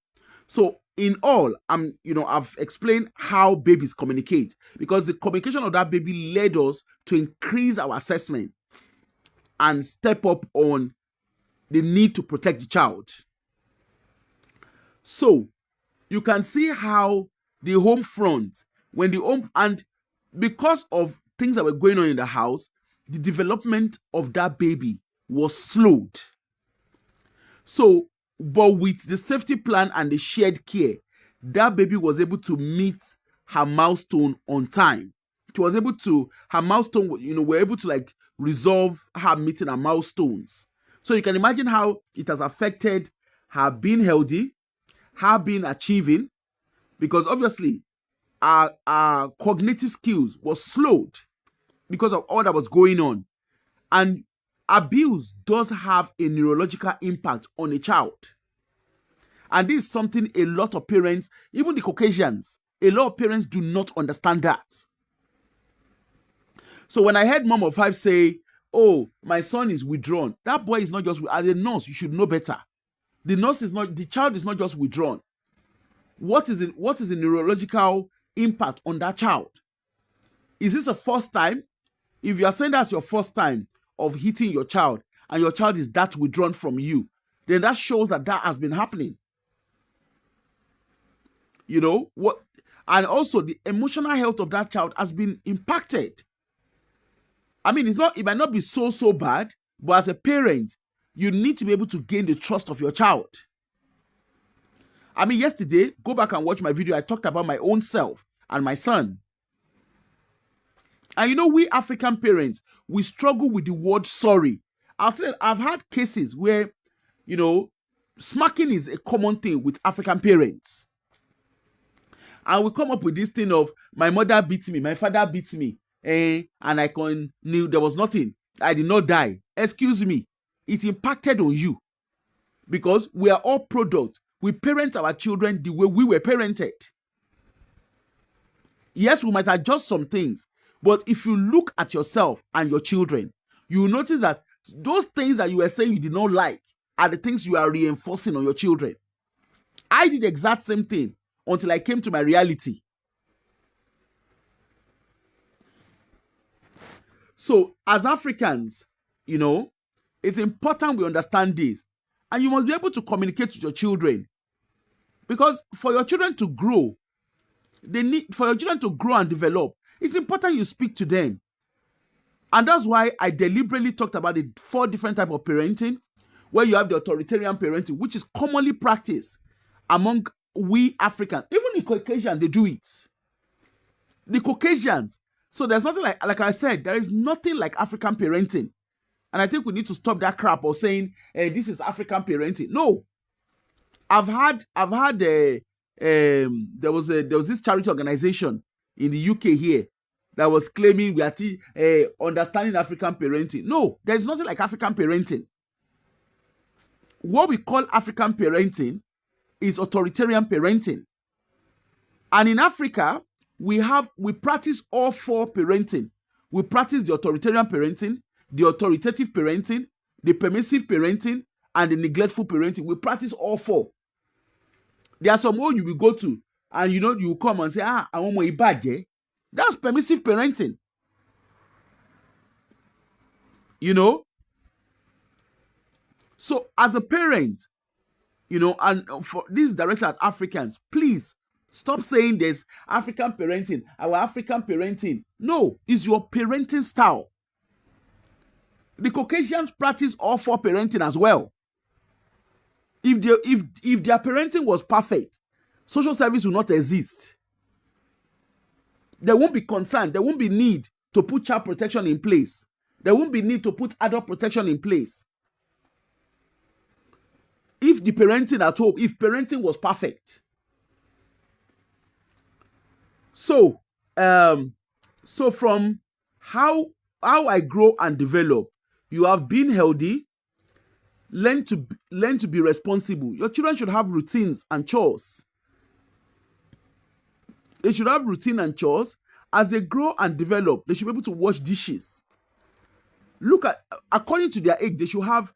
So in all, I've explained how babies communicate, because the communication of that baby led us to increase our assessment and step up on the need to protect the child. So you can see how the home front, and because of things that were going on in the house, the development of that baby was slowed. So, but with the safety plan and the shared care, that baby was able to meet her milestone on time. Her milestone, we're able to resolve her meeting her milestones. So you can imagine how it has affected her being healthy, her being achieving, because obviously our cognitive skills was slowed because of all that was going on. And abuse does have a neurological impact on a child. And this is something a lot of parents, even the Caucasians, a lot of parents do not understand that. So when I heard mom of 5 say, "Oh, my son is withdrawn," that boy is not just, as a nurse, you should know better. The child is not just withdrawn. What is the neurological impact on that child? Is this a first time? If you are saying that's your first time of hitting your child, and your child is that withdrawn from you, then that shows that has been happening. And also the emotional health of that child has been impacted. I mean, it might not be so bad, but as a parent, you need to be able to gain the trust of your child. I mean, yesterday, go back and watch my video. I talked about my own self and my son. And we African parents, we struggle with the word sorry. I've had cases where, smacking is a common thing with African parents. And we come up with this thing of, my mother beat me, my father beat me, and I knew there was nothing. I did not die. Excuse me. It impacted on you. Because we are all product. We parent our children the way we were parented. Yes, we might adjust some things. But if you look at yourself and your children, you will notice that those things that you were saying you did not like are the things you are reinforcing on your children. I did the exact same thing until I came to my reality. So, as Africans, it's important we understand this. And you must be able to communicate with your children. Because for your children to grow, for your children to grow and develop, it's important you speak to them. And that's why I deliberately talked about the 4 different types of parenting, where you have the authoritarian parenting, which is commonly practiced among we Africans. Even the Caucasians, they do it. The Caucasians. So there's nothing like I said, there is nothing like African parenting. And I think we need to stop that crap of saying, this is African parenting. No. There was this charity organization in the UK here that was claiming we are understanding African parenting. No, there is nothing like African parenting. What we call African parenting is authoritarian parenting. And in Africa, we practice all 4 parenting. We practice the authoritarian parenting, the authoritative parenting, the permissive parenting, and the neglectful parenting. We practice all 4. There are some more you will go to, and you will come and say, I want more ibaje. That's permissive parenting. So as a parent, and for this directed at Africans, please stop saying there's African parenting, our African parenting. No, it's your parenting style. The Caucasians practice all 4 parenting as well. If their parenting was perfect, social service will not exist. There won't be concern. There won't be need to put child protection in place. There won't be need to put adult protection in place. If the parenting at home, if parenting was perfect. So from how I grow and develop, you have been healthy. Learn to be responsible. Your children should have routines and chores. They should have routine and chores. As they grow and develop, they should be able to wash dishes. Look at, according to their age, they should have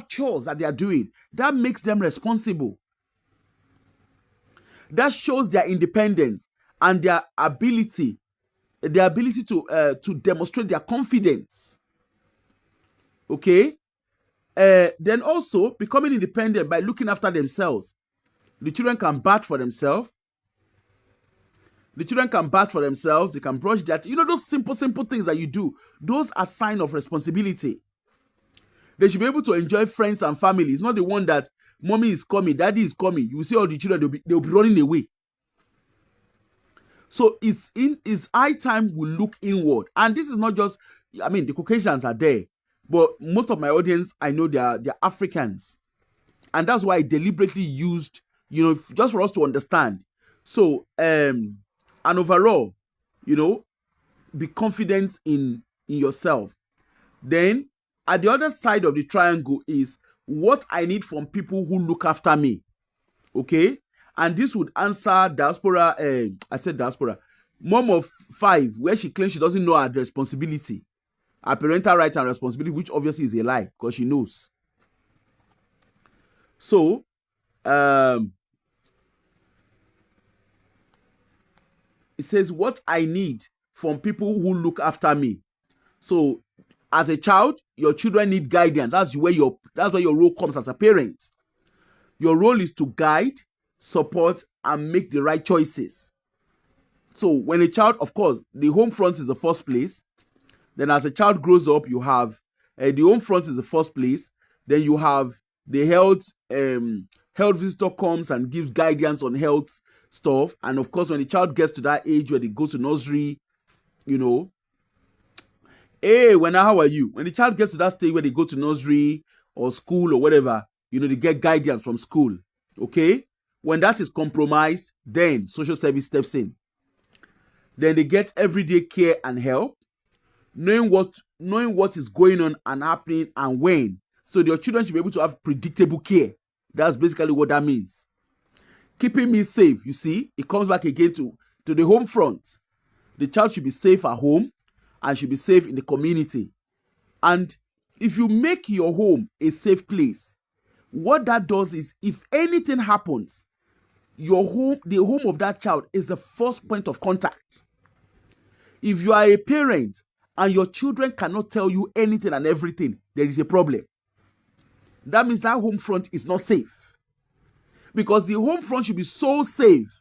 chores that they are doing. That makes them responsible. That shows their independence and their ability to demonstrate their confidence. Okay? Then also, becoming independent by looking after themselves. The children can bath for themselves. They can brush their teeth. Those simple things that you do, those are signs of responsibility. They should be able to enjoy friends and family. It's not the one that mommy is coming, daddy is coming. You see all the children, they'll be running away. So it's high time we look inward. And this is not just, the Caucasians are there. But most of my audience, I know they're Africans. And that's why I deliberately used, just for us to understand. So, and overall, be confident in yourself. Then, at the other side of the triangle is what I need from people who look after me. Okay? And this would answer diaspora, mom of 5, where she claims she doesn't know her responsibility. Her parental right and responsibility, which obviously is a lie, because she knows. So, it says what I need from people who look after me. So, as a child, your children need guidance. That's where your role comes as a parent. Your role is to guide, support, and make the right choices. So when a child, of course, the home front is the first place. Then as a child grows up, you have the home front is the first place. Then you have the health visitor comes and gives guidance on health stuff. And of course, when the child gets to that age where they go to nursery, hey, how are you? When the child gets to that stage where they go to nursery or school or whatever, they get guidance from school. Okay? When that is compromised, then social service steps in. Then they get everyday care and help, knowing what is going on and happening and when. So your children should be able to have predictable care. That's basically what that means. Keeping me safe, you see, it comes back again to the home front. The child should be safe at home and should be safe in the community. And if you make your home a safe place, what that does is, if anything happens, your home, the home of that child, is the first point of contact. If you are a parent and your children cannot tell you anything and everything, there is a problem. That means that home front is not safe. Because the home front should be so safe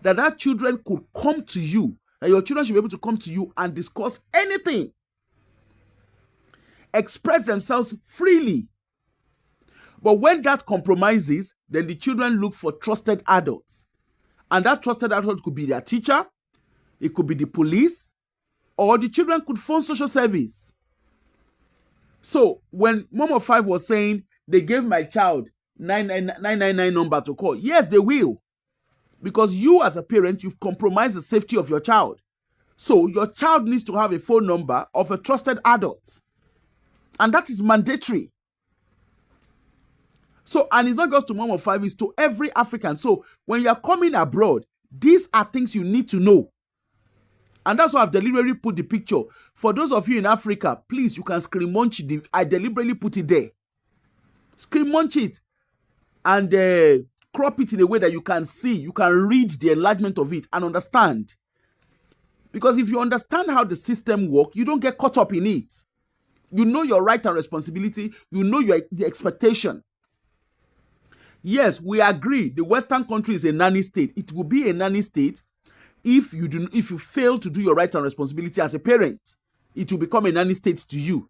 that children could come to you, that your children should be able to come to you and discuss anything, express themselves freely. But when that compromises, then the children look for trusted adults. And that trusted adult could be their teacher, it could be the police, or the children could phone social service. So when Mom of 5 was saying they gave my child 999 number to call, yes, they will. Because you as a parent, you've compromised the safety of your child. So your child needs to have a phone number of a trusted adult. And that is mandatory. So, and it's not just to Mom of 5, it's to every African. So when you're coming abroad, these are things you need to know. And that's why I've deliberately put the picture. For those of you in Africa, please, you can screen munch it. I deliberately put it there. Screen munch it and crop it in a way that you can see, you can read the enlargement of it and understand. Because if you understand how the system works, you don't get caught up in it. You know your right and responsibility. You know the expectation. Yes, we agree. The Western country is a nanny state. It will be a nanny state if you fail to do your right and responsibility as a parent. It will become a nanny state to you.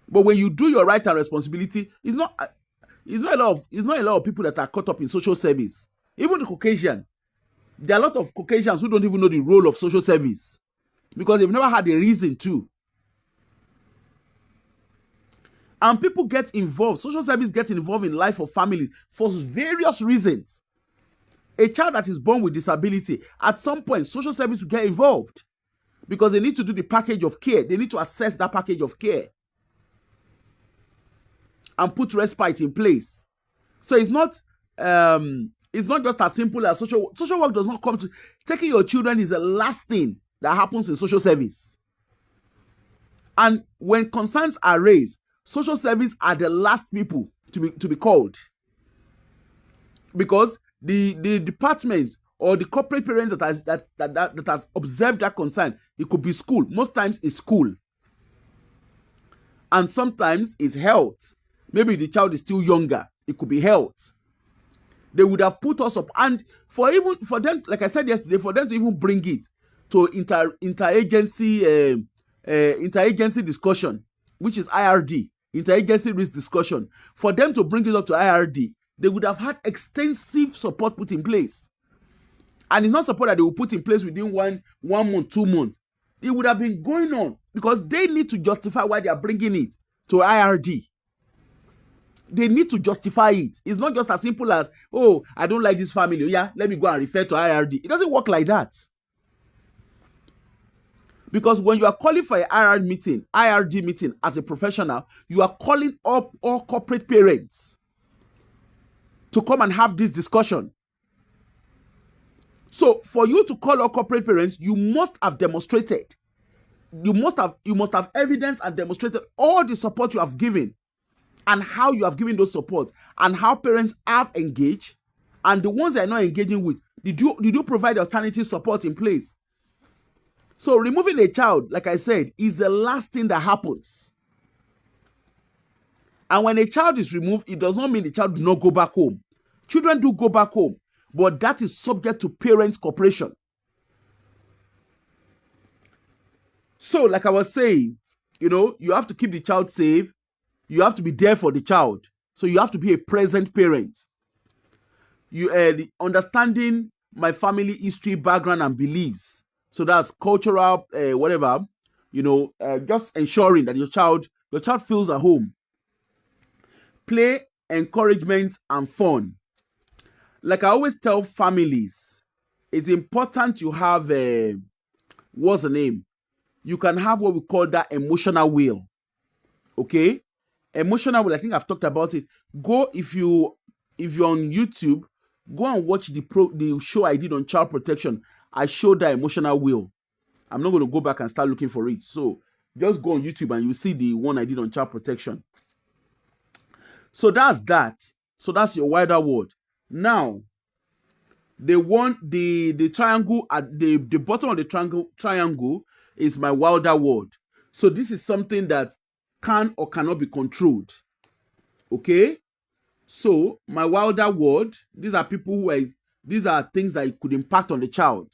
But when you do your right and responsibility, it's not a lot of people that are caught up in social service. Even the Caucasian, there are a lot of Caucasians who don't even know the role of social service because they've never had a reason to. And people get involved. Social service gets involved in life of families for various reasons. A child that is born with disability, at some point, social service will get involved because they need to do the package of care. They need to assess that package of care and put respite in place. So it's not just as simple as social work does not come to taking your children is the last thing that happens in social service. And when concerns are raised, social service are the last people to be called, because the department or the corporate parents that has observed that concern, it could be school. Most times it's school, and sometimes it's health. Maybe the child is still younger. It could be health. They would have put us up, and for them, like I said yesterday, for them to even bring it to interagency discussion, which is IRD, interagency risk discussion. For them to bring it up to IRD, they would have had extensive support put in place, and it's not support that they will put in place within one month, 2 months. It would have been going on because they need to justify why they are bringing it to IRD. They need to justify it. It's not just as simple as, oh, I don't like this family. Yeah, let me go and refer to IRD. It doesn't work like that. Because when you are calling for an IRD meeting as a professional, you are calling up all corporate parents to come and have this discussion. So for you to call all corporate parents, you must have demonstrated. You must have evidence and demonstrated all the support you have given, and how you have given those support, and how parents have engaged, and the ones they are not engaging with, did you provide alternative support in place? So removing a child, like I said, is the last thing that happens. And when a child is removed, it does not mean the child do not go back home. Children do go back home, but that is subject to parents' cooperation. So, like I was saying, you have to keep the child safe. You have to be there for the child. So you have to be a present parent. You understanding my family history, background, and beliefs. So that's cultural, whatever. Just ensuring that your child feels at home. Play, encouragement, and fun. Like I always tell families, it's important you have what's the name? You can have what we call that emotional will. Okay? Emotional will, I think I've talked about it. Go if you're on YouTube, go and watch the show I did on child protection. I showed that emotional will. I'm not going to go back and start looking for it. So just go on YouTube and you see the one I did on child protection. So that's that. So that's your wider world. Now, the triangle at the bottom of the triangle is my wilder world. So this is something that can or cannot be controlled. Okay? So my wilder world, these are things that could impact on the child.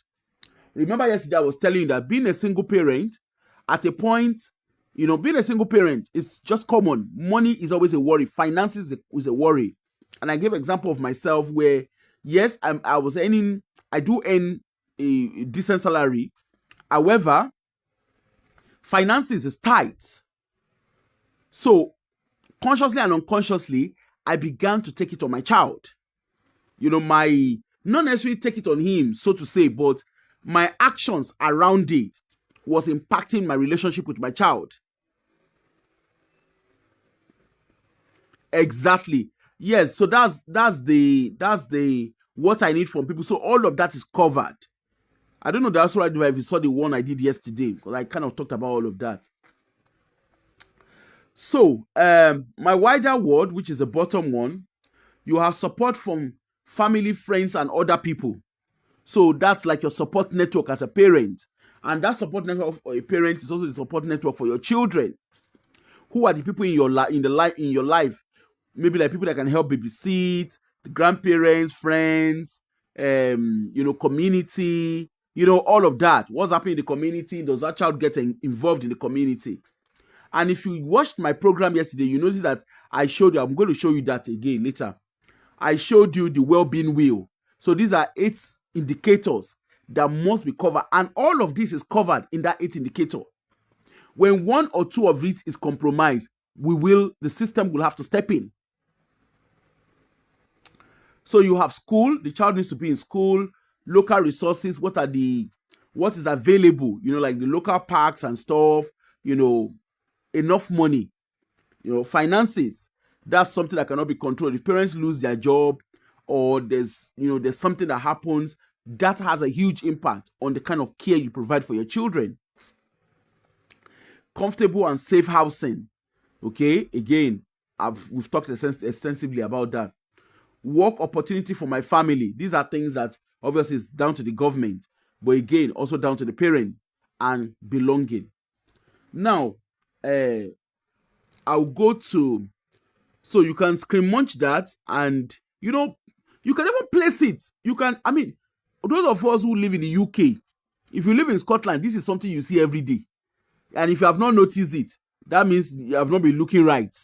Remember yesterday I was telling you that being a single parent, at a point, being a single parent is just common. Money is always a worry. Finances is a worry. And I gave an example of myself where, yes, I do earn a decent salary. However, finances is tight. So, consciously and unconsciously, I began to take it on my child. Not necessarily take it on him, so to say, but my actions around it was impacting my relationship with my child. Exactly. Yes, so that's the what I need from people. So all of that is covered. I don't know that's right if you saw the one I did yesterday, because I kind of talked about all of that. So my wider world, which is the bottom one, you have support from family, friends, and other people. So that's like your support network as a parent. And that support network for a parent is also the support network for your children. Who are the people in your life? Maybe like people that can help babysit, the grandparents, friends, community, all of that. What's happening in the community? Does that child get involved in the community? And if you watched my program yesterday, you notice that I showed you, I'm going to show you that again later. I showed you the well-being wheel. So these are 8 indicators that must be covered. And all of this is covered in that 8 indicator. When 1 or 2 of it is compromised, the system will have to step in. So you have school, the child needs to be in school, local resources, what is available, like the local parks and stuff, enough money, finances. That's something that cannot be controlled. If parents lose their job or there's something that happens, that has a huge impact on the kind of care you provide for your children. Comfortable and safe housing. Okay, again, we've talked extensively about that. Work opportunity for my family. These are things that obviously is down to the government, but again, also down to the parent, and belonging. Now, I'll go to, so you can screen munch that, and you can even place it. Those of us who live in the UK, if you live in Scotland, this is something you see every day. And if you have not noticed it, that means you have not been looking right.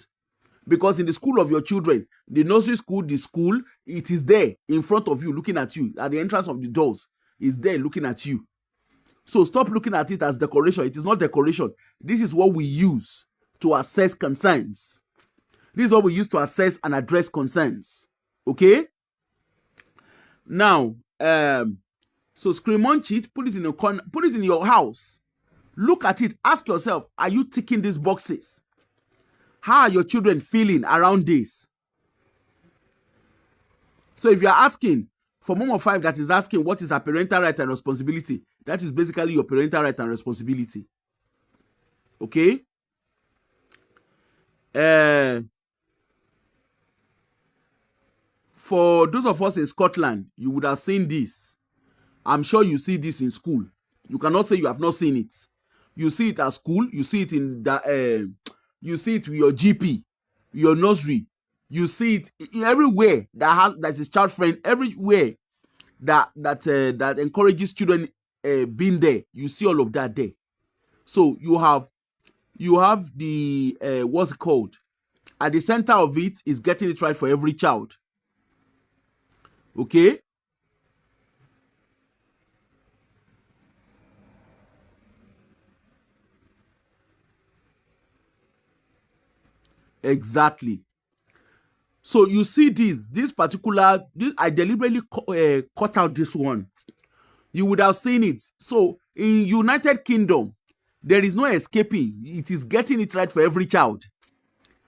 Because in the school of your children, the nursery school, the school, it is there in front of you, looking at you. At the entrance of the doors, is there looking at you. So stop looking at it as decoration. It is not decoration. This is what we use to assess concerns. This is what we use to assess and address concerns. Okay? Now, so screen munch it, put it in a corner, put it in your house. Look at it. Ask yourself, are you ticking these boxes? How are your children feeling around this? So if you're asking, for mom of 5 that is asking what is her parental right and responsibility, that is basically your parental right and responsibility. Okay? For those of us in Scotland, you would have seen this. I'm sure you see this in school. You cannot say you have not seen it. You see it at school. You see it in you see it with your GP, your nursery, You see it everywhere that is child friend, everywhere that encourages children being there. You see all of that there. So you have the what's it called? At the center of it is getting it right for every child. Okay? Exactly. So you see this particular, I deliberately cut out this one. You would have seen it. So in United Kingdom, there is no escaping. It is getting it right for every child.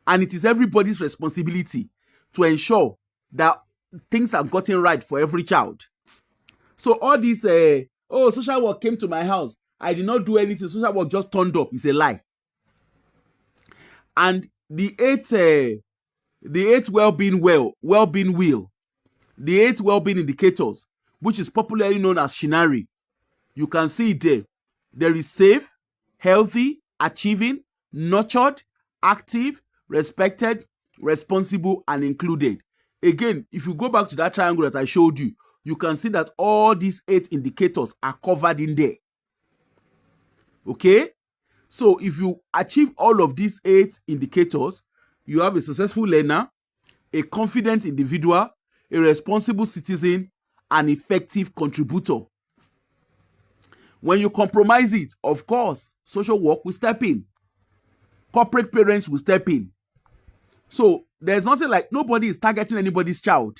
And it is everybody's responsibility to ensure that things are gotten right for every child. So all this, social work came to my house, I did not do anything, social work just turned up, is a lie. And the eight well-being wheel, the 8 well-being indicators, which is popularly known as Shinari, you can see it there. There is safe, healthy, achieving, nurtured, active, respected, responsible, and included. Again, if you go back to that triangle that I showed you, you can see that all these 8 indicators are covered in there. Okay? So if you achieve all of these 8 indicators, you have a successful learner, a confident individual, a responsible citizen, an effective contributor. When you compromise it, of course, social work will step in. Corporate parents will step in. So there's nothing like nobody is targeting anybody's child.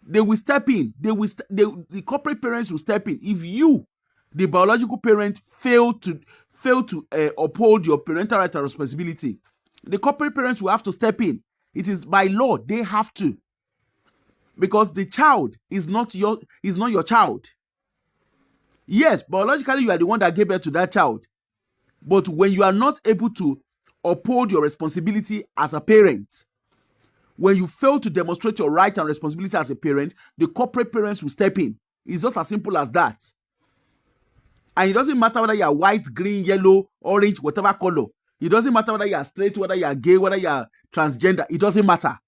They will step in. The corporate parents will step in. If you, the biological parent, fail to uphold your parental right and responsibility, the corporate parents will have to step in. It is by law, they have to. Because the child is not your child. Yes, biologically you are the one that gave birth to that child. But when you are not able to uphold your responsibility as a parent, when you fail to demonstrate your right and responsibility as a parent, the corporate parents will step in. It's just as simple as that. And it doesn't matter whether you are white, green, yellow, orange, whatever color. It doesn't matter whether you are straight, whether you are gay, whether you are transgender. It doesn't matter.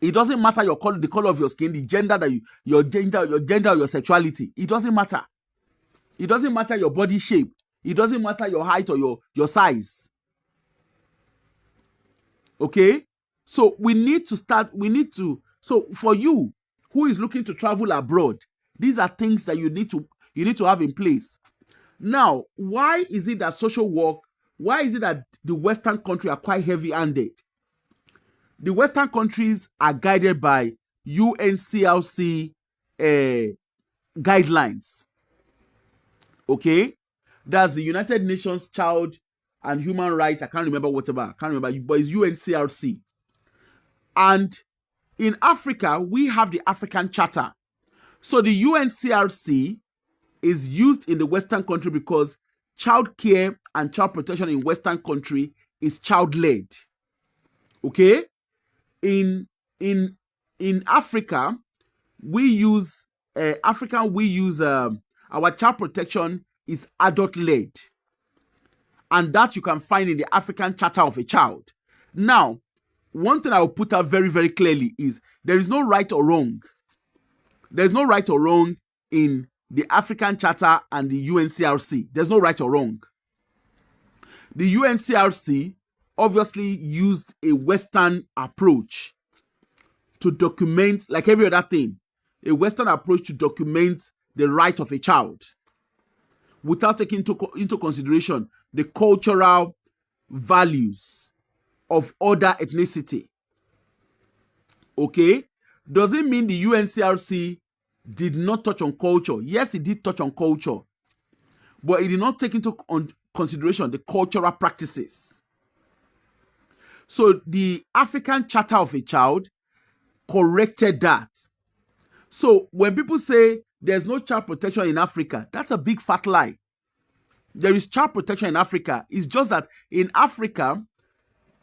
It doesn't matter your color, the color of your skin, the gender that your gender, or your sexuality. It doesn't matter. It doesn't matter your body shape. It doesn't matter your height or your size. Okay? So so for you who is looking to travel abroad, these are things that you need to have in place. Now, why is it that the Western countries are quite heavy-handed? The Western countries are guided by UNCRC guidelines. Okay? That's the United Nations Child and Human Rights. I can't remember, but it's UNCRC. And in Africa, we have the African Charter. So the UNCRC is used in the Western country because child care and child protection in Western country is child-led. Okay? In Africa, we use our child protection is adult-led. And that you can find in the African Charter of a Child. Now, one thing I will put out very, very clearly is there is no right or wrong. There's no right or wrong in the African Charter and the UNCRC. There's no right or wrong. The UNCRC obviously used a Western approach to document, like every other thing, a Western approach to document the right of a child without taking into consideration the cultural values of other ethnicity. Okay? Does it mean the UNCRC did not touch on culture? Yes, it did touch on culture. But it did not take into consideration the cultural practices. So the African Charter of a Child corrected that. So when people say there's no child protection in Africa, that's a big fat lie. There is child protection in Africa. It's just that in Africa,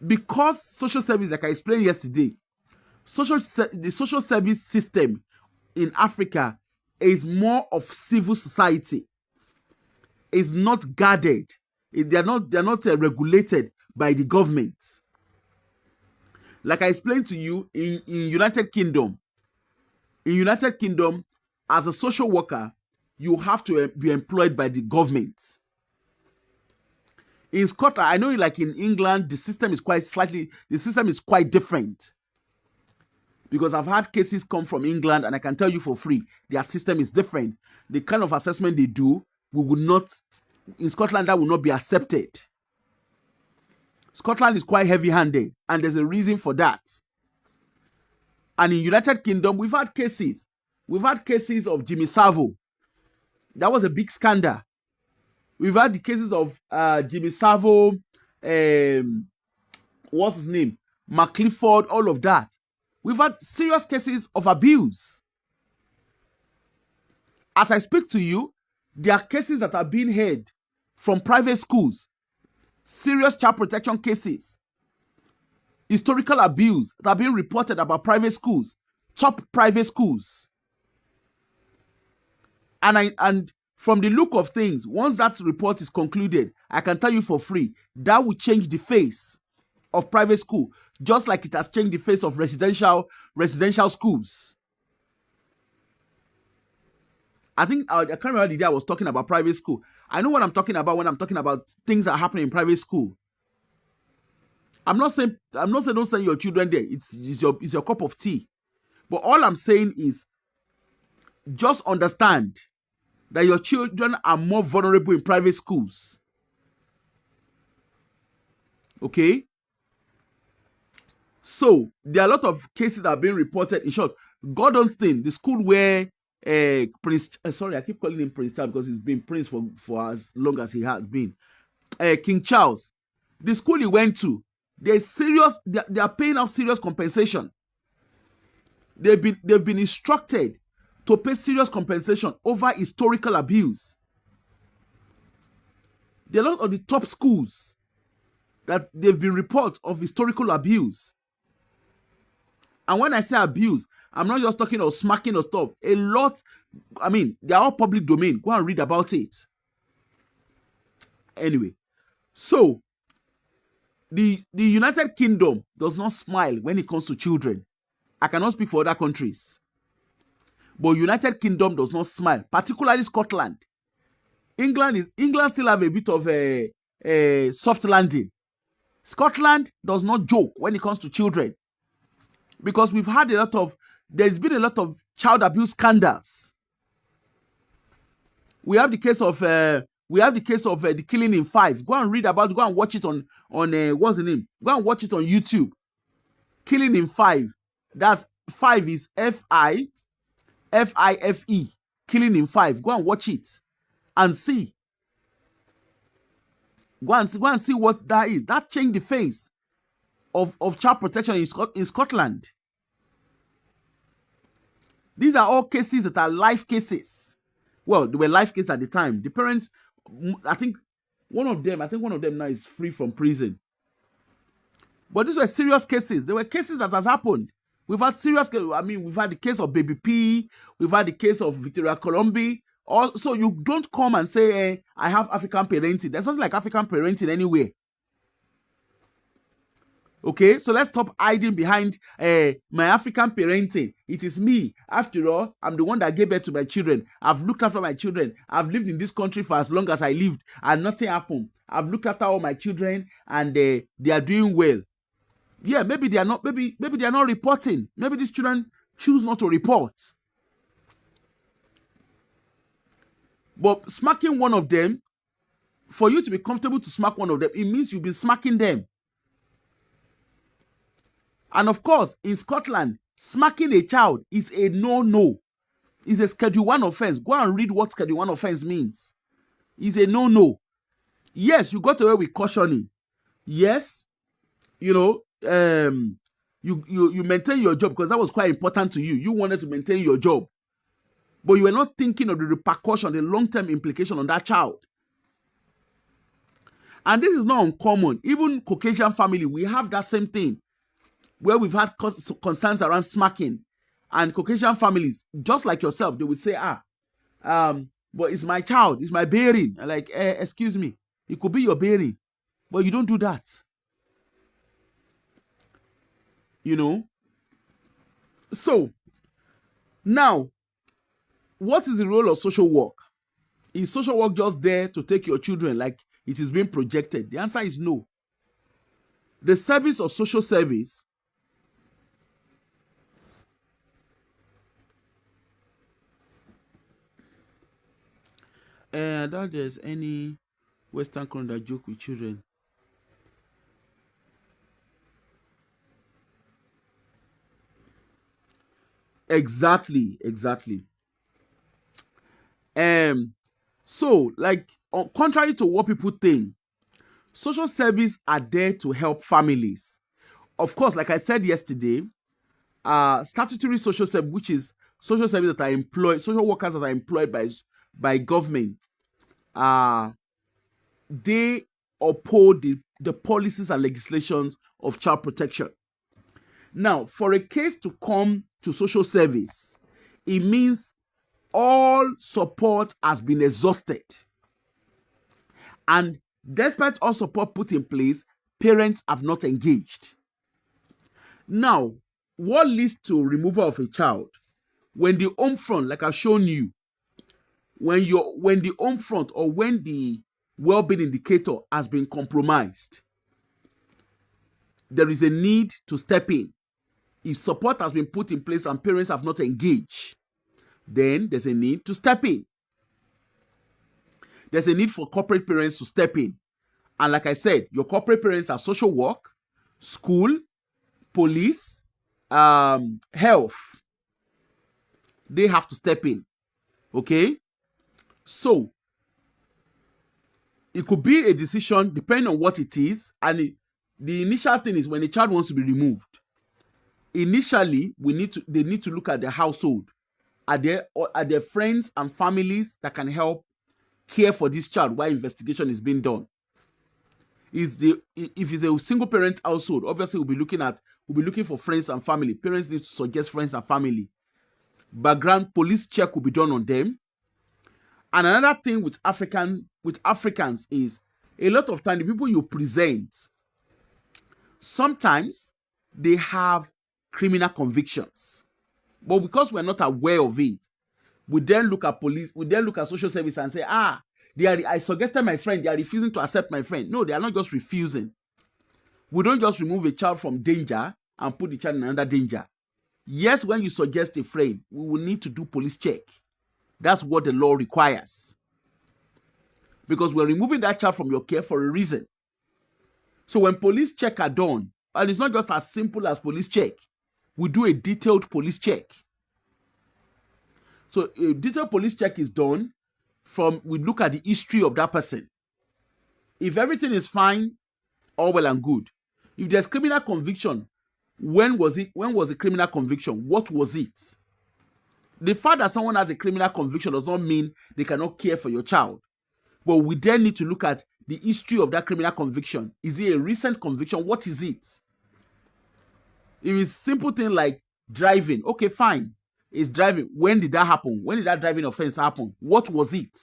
because social service, like I explained yesterday, the social service system in Africa is more of civil society. It's not guarded. They're not regulated by the government. Like I explained to you, in United Kingdom, as a social worker, you have to be employed by the government. In Scotland, I know, like in England, the system is quite different. Because I've had cases come from England, and I can tell you for free, their system is different. The kind of assessment they do, in Scotland, that will not be accepted. Scotland is quite heavy-handed, and there's a reason for that. And in United Kingdom, we've had cases. We've had cases of Jimmy Savile. That was a big scandal. We've had the cases of Jimmy Savile, what's his name? McClifford, all of that. We've had serious cases of abuse. As I speak to you, there are cases that are being heard from private schools. Serious child protection cases. Historical abuse that are being reported about private schools. Top private schools. And from the look of things, once that report is concluded, I can tell you for free, that will change the face of private school, just like it has changed the face of residential schools. I think I can't remember the day I was talking about private school. I know what I'm talking about when I'm talking about things that are happening in private school. I'm not saying don't send your children there. It's your cup of tea. But all I'm saying is, just understand that your children are more vulnerable in private schools. Okay? So, there are a lot of cases that are being reported. In short, Gordonstoun, the school where sorry, I keep calling him Prince Charles because he's been Prince for as long as he has been. King Charles, the school he went to, they are paying out serious compensation. They've been instructed to pay serious compensation over historical abuse. There are a lot of the top schools that they've been reports of historical abuse. And when I say abuse, I'm not just talking of smacking or stuff. A lot, I mean, they are all public domain. Go and read about it. Anyway, so the United Kingdom does not smile when it comes to children. I cannot speak for other countries. But United Kingdom does not smile, particularly Scotland. England still have a bit of a soft landing. Scotland does not joke when it comes to children. Because there's been a lot of child abuse scandals. We have the case of the killing in Five. Go and watch it on what's the name? Go and watch it on YouTube. Killing in Five. That's Five is Fife. Killing in Five. Go and watch it and see. Go and see what that is. That changed the face of child protection in Scotland. These are all cases that are life cases. Well, they were life cases at the time. The parents, I think one of them now is free from prison. But these were serious cases. They were cases that has happened. We've had we've had the case of Baby P. We've had the case of Victoria Colombi. Also, you don't come and say, I have African parenting. There's nothing like African parenting anywhere. Okay, so let's stop hiding behind my African parenting. It is me. After all, I'm the one that gave birth to my children. I've looked after my children. I've lived in this country for as long as I lived, and nothing happened. I've looked after all my children, and they are doing well. Yeah, maybe they are not. Maybe they are not reporting. Maybe these children choose not to report. But smacking one of them, for you to be comfortable to smack one of them, it means you've been smacking them. And of course, in Scotland, smacking a child is a no-no. It's a Schedule 1 offense. Go and read what Schedule 1 offense means. It's a no-no. Yes, you got away with cautioning. Yes, you maintain your job because that was quite important to you. You wanted to maintain your job. But you were not thinking of the repercussion, the long-term implication on that child. And this is not uncommon. Even Caucasian family, we have that same thing. Where we've had concerns around smacking, and Caucasian families, just like yourself, they would say, but it's my child, it's my bearing. Like, excuse me, it could be your bearing, but you don't do that. you know. So now, what is the role of social work? Is social work just there to take your children like it is being projected? The answer is no. The service of social service I doubt there's any Western country that joke with children. Exactly. So, like, contrary to what people think, social service are there to help families. Of course, like I said yesterday, statutory social service, which is social service that are employed, social workers that are employed by government, they uphold the policies and legislations of child protection. Now, for a case to come to social service, it means all support has been exhausted. And despite all support put in place, parents have not engaged. Now, what leads to removal of a child? When the home front, like I've shown you, when the home front or when the well-being indicator has been compromised, there is a need to step in. If support has been put in place and parents have not engaged, then there's a need to step in. There's a need for corporate parents to step in. And like I said, your corporate parents are social work, school, police, health. They have to step in. Okay? So, it could be a decision depending on what it is. And the initial thing is when a child wants to be removed. Initially, they need to look at their household. Are there friends and families that can help care for this child while investigation is being done? If it's a single parent household, obviously we'll be looking for friends and family. Parents need to suggest friends and family. Background police check will be done on them. And another thing with Africans is a lot of time the people you present, sometimes they have criminal convictions. But because we're not aware of it, we then look at police, we then look at social service and say, I suggested my friend, they are refusing to accept my friend. No, they are not just refusing. We don't just remove a child from danger and put the child in another danger. Yes, when you suggest a friend, we will need to do police check. That's what the law requires. Because we're removing that child from your care for a reason. So when police check are done, and it's not just as simple as police check, we do a detailed police check. So a detailed police check is done we look at the history of that person. If everything is fine, all well and good. If there's criminal conviction, when was the criminal conviction? What was it? The fact that someone has a criminal conviction does not mean they cannot care for your child. But we then need to look at the history of that criminal conviction. Is it a recent conviction? What is it? If it's simple thing like driving, okay, fine. It's driving. When did that happen? When did that driving offense happen? What was it?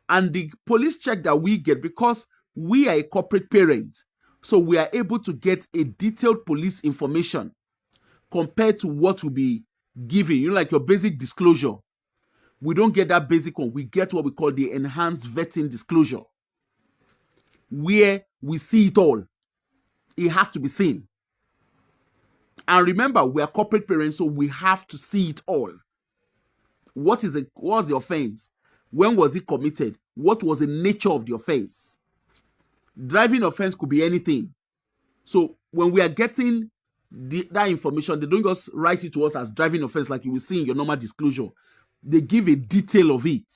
And the police check that we get, because we are a corporate parent, so we are able to get a detailed police information compared to what will be given. Like your basic disclosure. We don't get that basic one. We get what we call the enhanced vetting disclosure, where we see it all. It has to be seen. And remember, we are corporate parents, so we have to see it all. What was the offense? When was it committed? What was the nature of the offense? Driving offense could be anything. So when we are getting that information, they don't just write it to us as driving offense like you will see in your normal disclosure. They give a detail of it.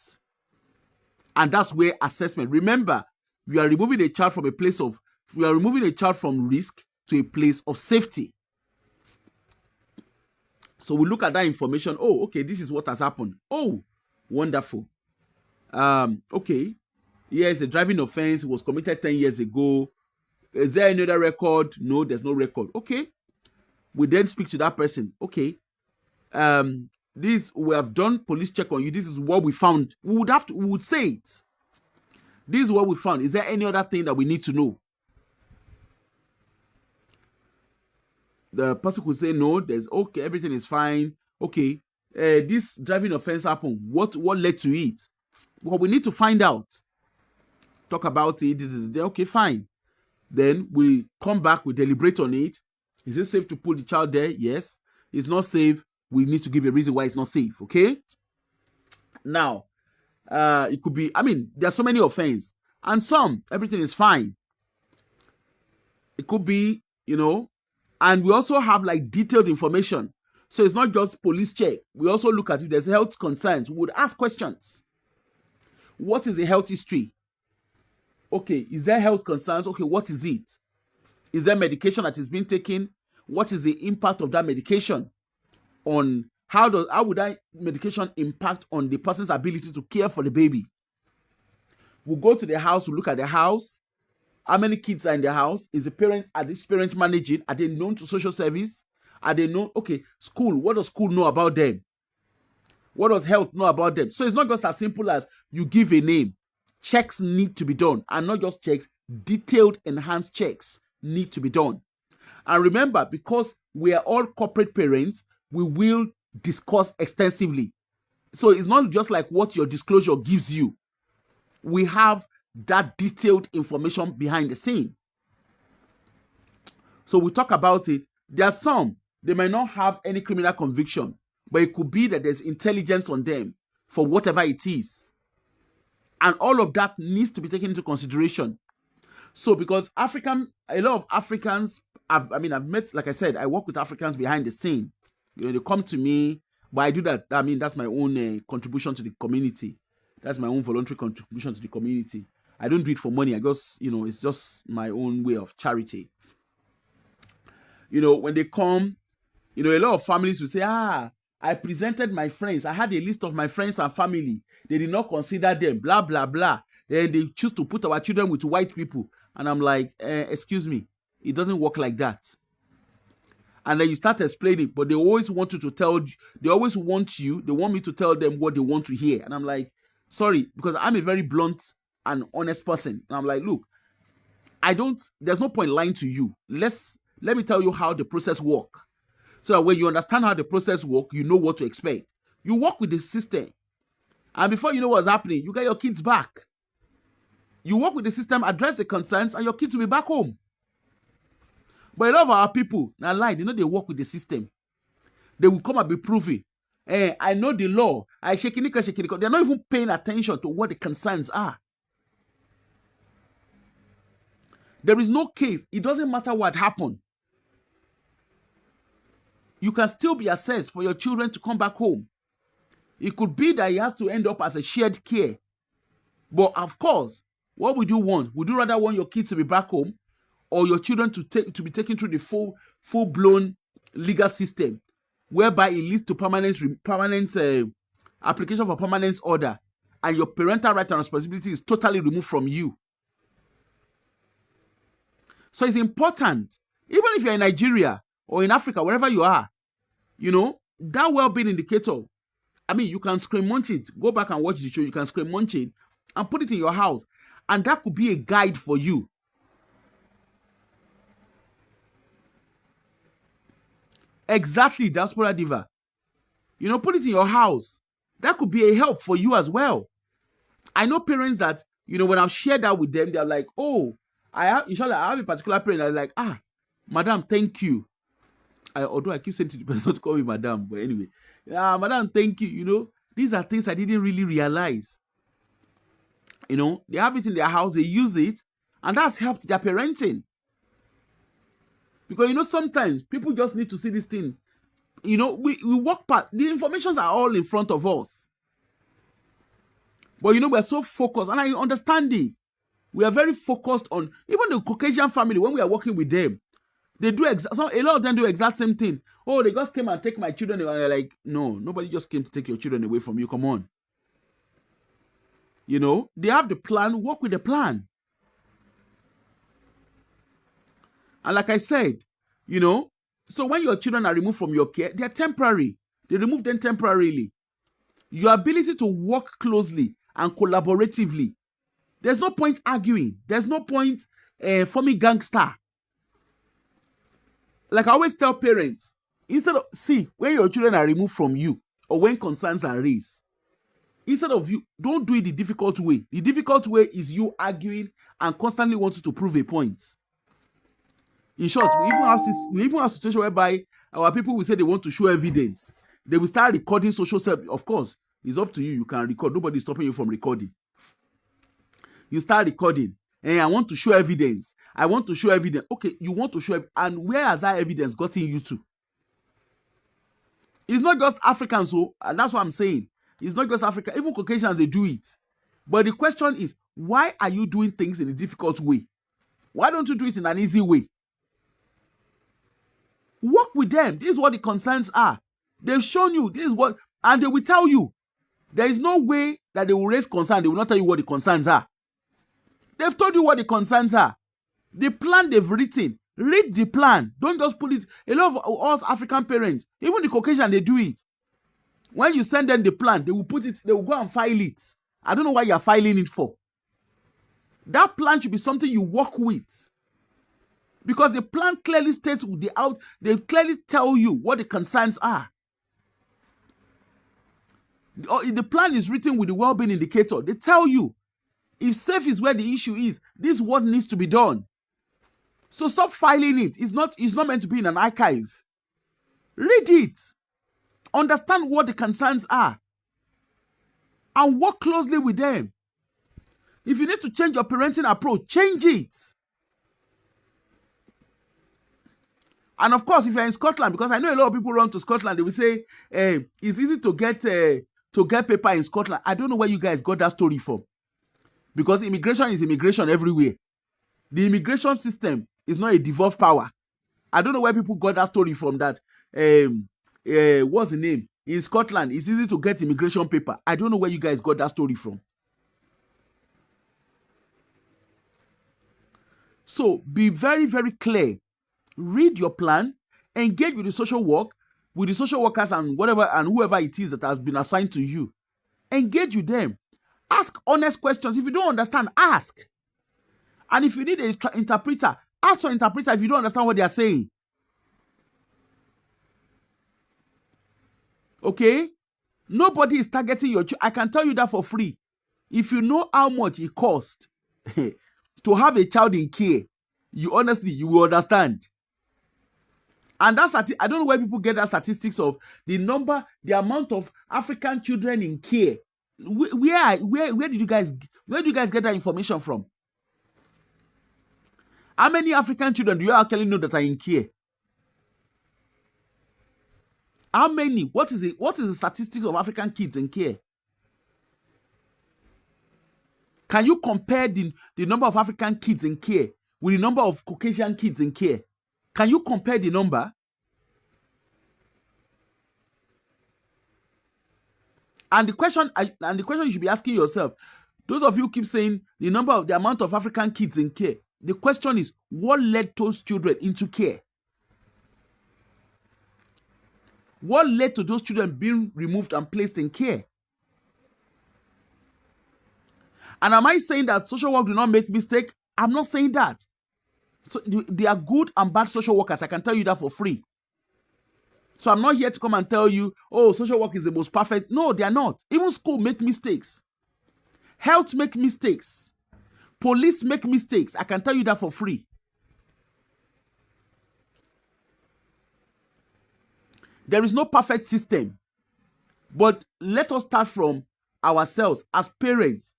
And that's where assessment. Remember, we are removing a child from risk to a place of safety. So we look at that information. Oh, okay, this is what has happened. Oh, wonderful. Okay. Yes, a driving offense was committed 10 years ago. Is there any other record? No, there's no record. Okay. We then speak to that person. Okay. We have done police check on you. This is what we found. We would say it. This is what we found. Is there any other thing that we need to know? The person could say, no, there's okay, everything is fine. Okay, this driving offense happened. What led to it? Well, we need to find out. Talk about it. Okay, fine. Then we come back, we deliberate on it. Is it safe to put the child there? Yes. It's not safe. We need to give a reason why it's not safe. Okay. Now, it could be, I mean, there are so many offenses, and some, everything is fine. It could be, and we also have like detailed information. So it's not just police check. We also look at if there's health concerns. We would ask questions. What is the health history? Okay, is there health concerns? Okay, what is it? Is there medication that is being taken? What is the impact of that medication on how would that medication impact on the person's ability to care for the baby? We'll go to the house, we'll look at the house. How many kids are in the house? Are these parents managing? Are they known to social service? Are they known? Okay, school. What does school know about them? What does health know about them? So it's not just as simple as you give a name. Checks need to be done, and not just checks, detailed, enhanced checks need to be done. And remember, because we are all corporate parents, we will discuss extensively. So it's not just like what your disclosure gives you. We have that detailed information behind the scene. So we talk about it. There are some, they might not have any criminal conviction, but it could be that there's intelligence on them for whatever it is. And all of that needs to be taken into consideration. So because a lot of Africans, I've met, like I said, I work with Africans behind the scene. They come to me, but I do that. That's my own contribution to the community. That's my own voluntary contribution to the community. I don't do it for money. I just, it's just my own way of charity. When they come, a lot of families will say, I presented my friends. I had a list of my friends and family. They did not consider them, blah, blah, blah. Then they choose to put our children with white people. And I'm like, excuse me, it doesn't work like that. And then you start explaining, but they always want me to tell them what they want to hear. And I'm like, sorry, because I'm a very blunt and honest person. And I'm like, look, there's no point lying to you. Let me tell you how the process works. So that when you understand how the process works, you know what to expect. You work with the system. And before you know what's happening, you get your kids back. You work with the system, address the concerns, and your kids will be back home. But a lot of our people, now lie, they work with the system. They will come and be proving. I know the law. They're not even paying attention to what the concerns are. There is no case. It doesn't matter what happened. You can still be assessed for your children to come back home. It could be that it has to end up as a shared care. But of course, what would you want? Would you rather want your kids to be back home, or your children to be taken through the full-blown legal system, whereby it leads to permanent application for permanent order, and your parental right and responsibility is totally removed from you? So it's important, even if you're in Nigeria or in Africa, wherever you are, that well-being indicator. You can screen munch it. Go back and watch the show. You can screen munch it and put it in your house. And that could be a guide for you. Exactly, Diaspora Diva. Put it in your house. That could be a help for you as well. I know parents that, when I've shared that with them, they're like, oh, I have a particular parent that's like, madam, thank you. Although I keep saying to the person not to call me madam, but anyway, madam, thank you. These are things I didn't really realize. They have it in their house, they use it, and that's helped their parenting. Because sometimes people just need to see this thing. We walk past, the informations are all in front of us. But we're so focused, and I understand it. We are very focused on, even the Caucasian family, when we are working with them, they do a lot of them do exact same thing. Oh, they just came and take my children, and they're like, no, nobody just came to take your children away from you. Come on. They have the plan, work with the plan. And like I said, so when your children are removed from your care, they're temporary. They remove them temporarily. Your ability to work closely and collaboratively, there's no point arguing. There's no point forming gangster. Like I always tell parents, instead of, see, when your children are removed from you or when concerns are raised, instead of you, don't do it the difficult way. The difficult way is you arguing and constantly wanting to prove a point. In short, we even have situation whereby our people will say they want to show evidence. They will start recording social self. Of course, it's up to you. You can record. Nobody's stopping you from recording. You start recording. And I want to show evidence. I want to show evidence. Okay, you want to show, and where has that evidence gotten you to? It's not just Africans, so and that's what I'm saying. It's not just Africa. Even Caucasians, they do it. But the question is, why are you doing things in a difficult way? Why don't you do it in an easy way? Work with them. This is what the concerns are. They've shown you this is what, and they will tell you. There is no way that they will raise concern. They will not tell you what the concerns are. They've told you what the concerns are. The plan they've written. Read the plan. Don't just put it. A lot of us African parents, even the Caucasian, they do it. When you send them the plan, they will put it, they will go and file it. I don't know why you're filing it for. That plan should be something you work with. Because the plan clearly states they clearly tell you what the concerns are. The plan is written with the well-being indicator. They tell you, if safe is where the issue is, this is what needs to be done. So stop filing it. It's not meant to be in an archive. Read it. Understand what the concerns are. And work closely with them. If you need to change your parenting approach, change it. And of course, if you're in Scotland, because I know a lot of people run to Scotland, they will say, it's easy to get paper in Scotland. I don't know where you guys got that story from. Because immigration is immigration everywhere. The immigration system is not a devolved power. I don't know where people got that story from that. What's the name? In Scotland, it's easy to get immigration paper. I don't know where you guys got that story from. So be very, very clear. Read your plan, engage with the social work, with the social workers and whatever and whoever it is that has been assigned to you. Engage with them. Ask honest questions. If you don't understand, ask. And if you need an interpreter, ask for an interpreter if you don't understand what they are saying. Okay? Nobody is targeting your child. I can tell you that for free. If you know how much it costs to have a child in care, you will understand. And that's I don't know where people get that statistics of the amount of African children in care. Where do you guys get that information from? How many African children do you actually know that are in care? How many? What is the statistics of African kids in care? Can you compare the number of African kids in care with the number of Caucasian kids in care? Can you compare the number? And the question you should be asking yourself, those of you keep saying the amount of African kids in care. The question is, what led those children into care? What led to those children being removed and placed in care? And am I saying that social work do not make mistake? I'm not saying that. So they are good and bad social workers. I can tell you that for free. So I'm not here to come and tell you, oh, social work is the most perfect. No, they are not. Even school make mistakes. Health make mistakes. Police make mistakes. I can tell you that for free. There is no perfect system. But let us start from ourselves as parents.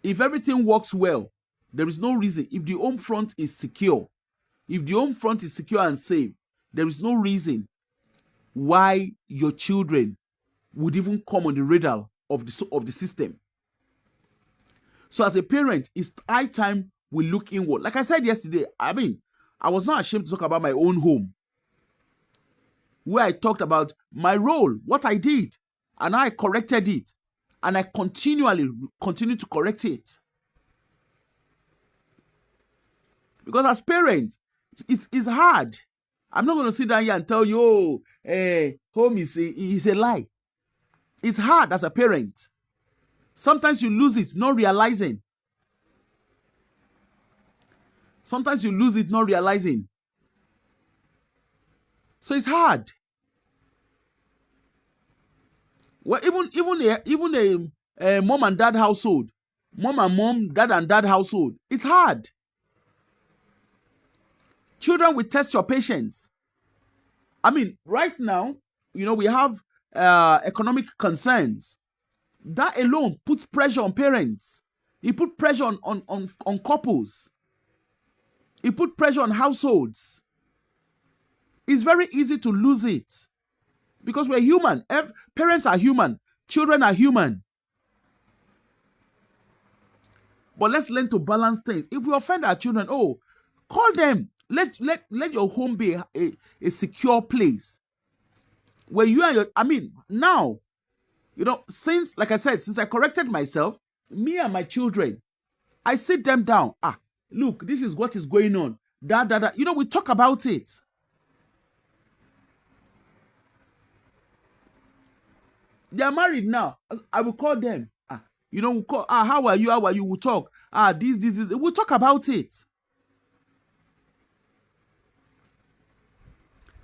If everything works well, there is no reason. If the home front is secure, and safe, there is no reason why your children would even come on the radar of the system. So as a parent, it's high time we look inward. Like I said yesterday, I was not ashamed to talk about my own home, where I talked about my role, what I did, and I corrected it. And I continue to correct it. Because as parents, it's hard. I'm not going to sit down here and tell you, home is a lie. It's hard as a parent. Sometimes you lose it, not realizing. So it's hard. Well, even a mom and dad household, dad and dad household, it's hard. Children will test your patience. I mean, right now, we have economic concerns. That alone puts pressure on parents. It put pressure on couples. It put pressure on households. It's very easy to lose it because we're human. Parents are human. Children are human. But let's learn to balance things. If we offend our children, call them. Let your home be a secure place where you and your, now, since, like I said, since I corrected myself, me and my children, I sit them down. Look, this is what is going on. We talk about it. They are married now. I will call them. We'll call. How are you? How are you? We'll talk. This. We'll talk about it.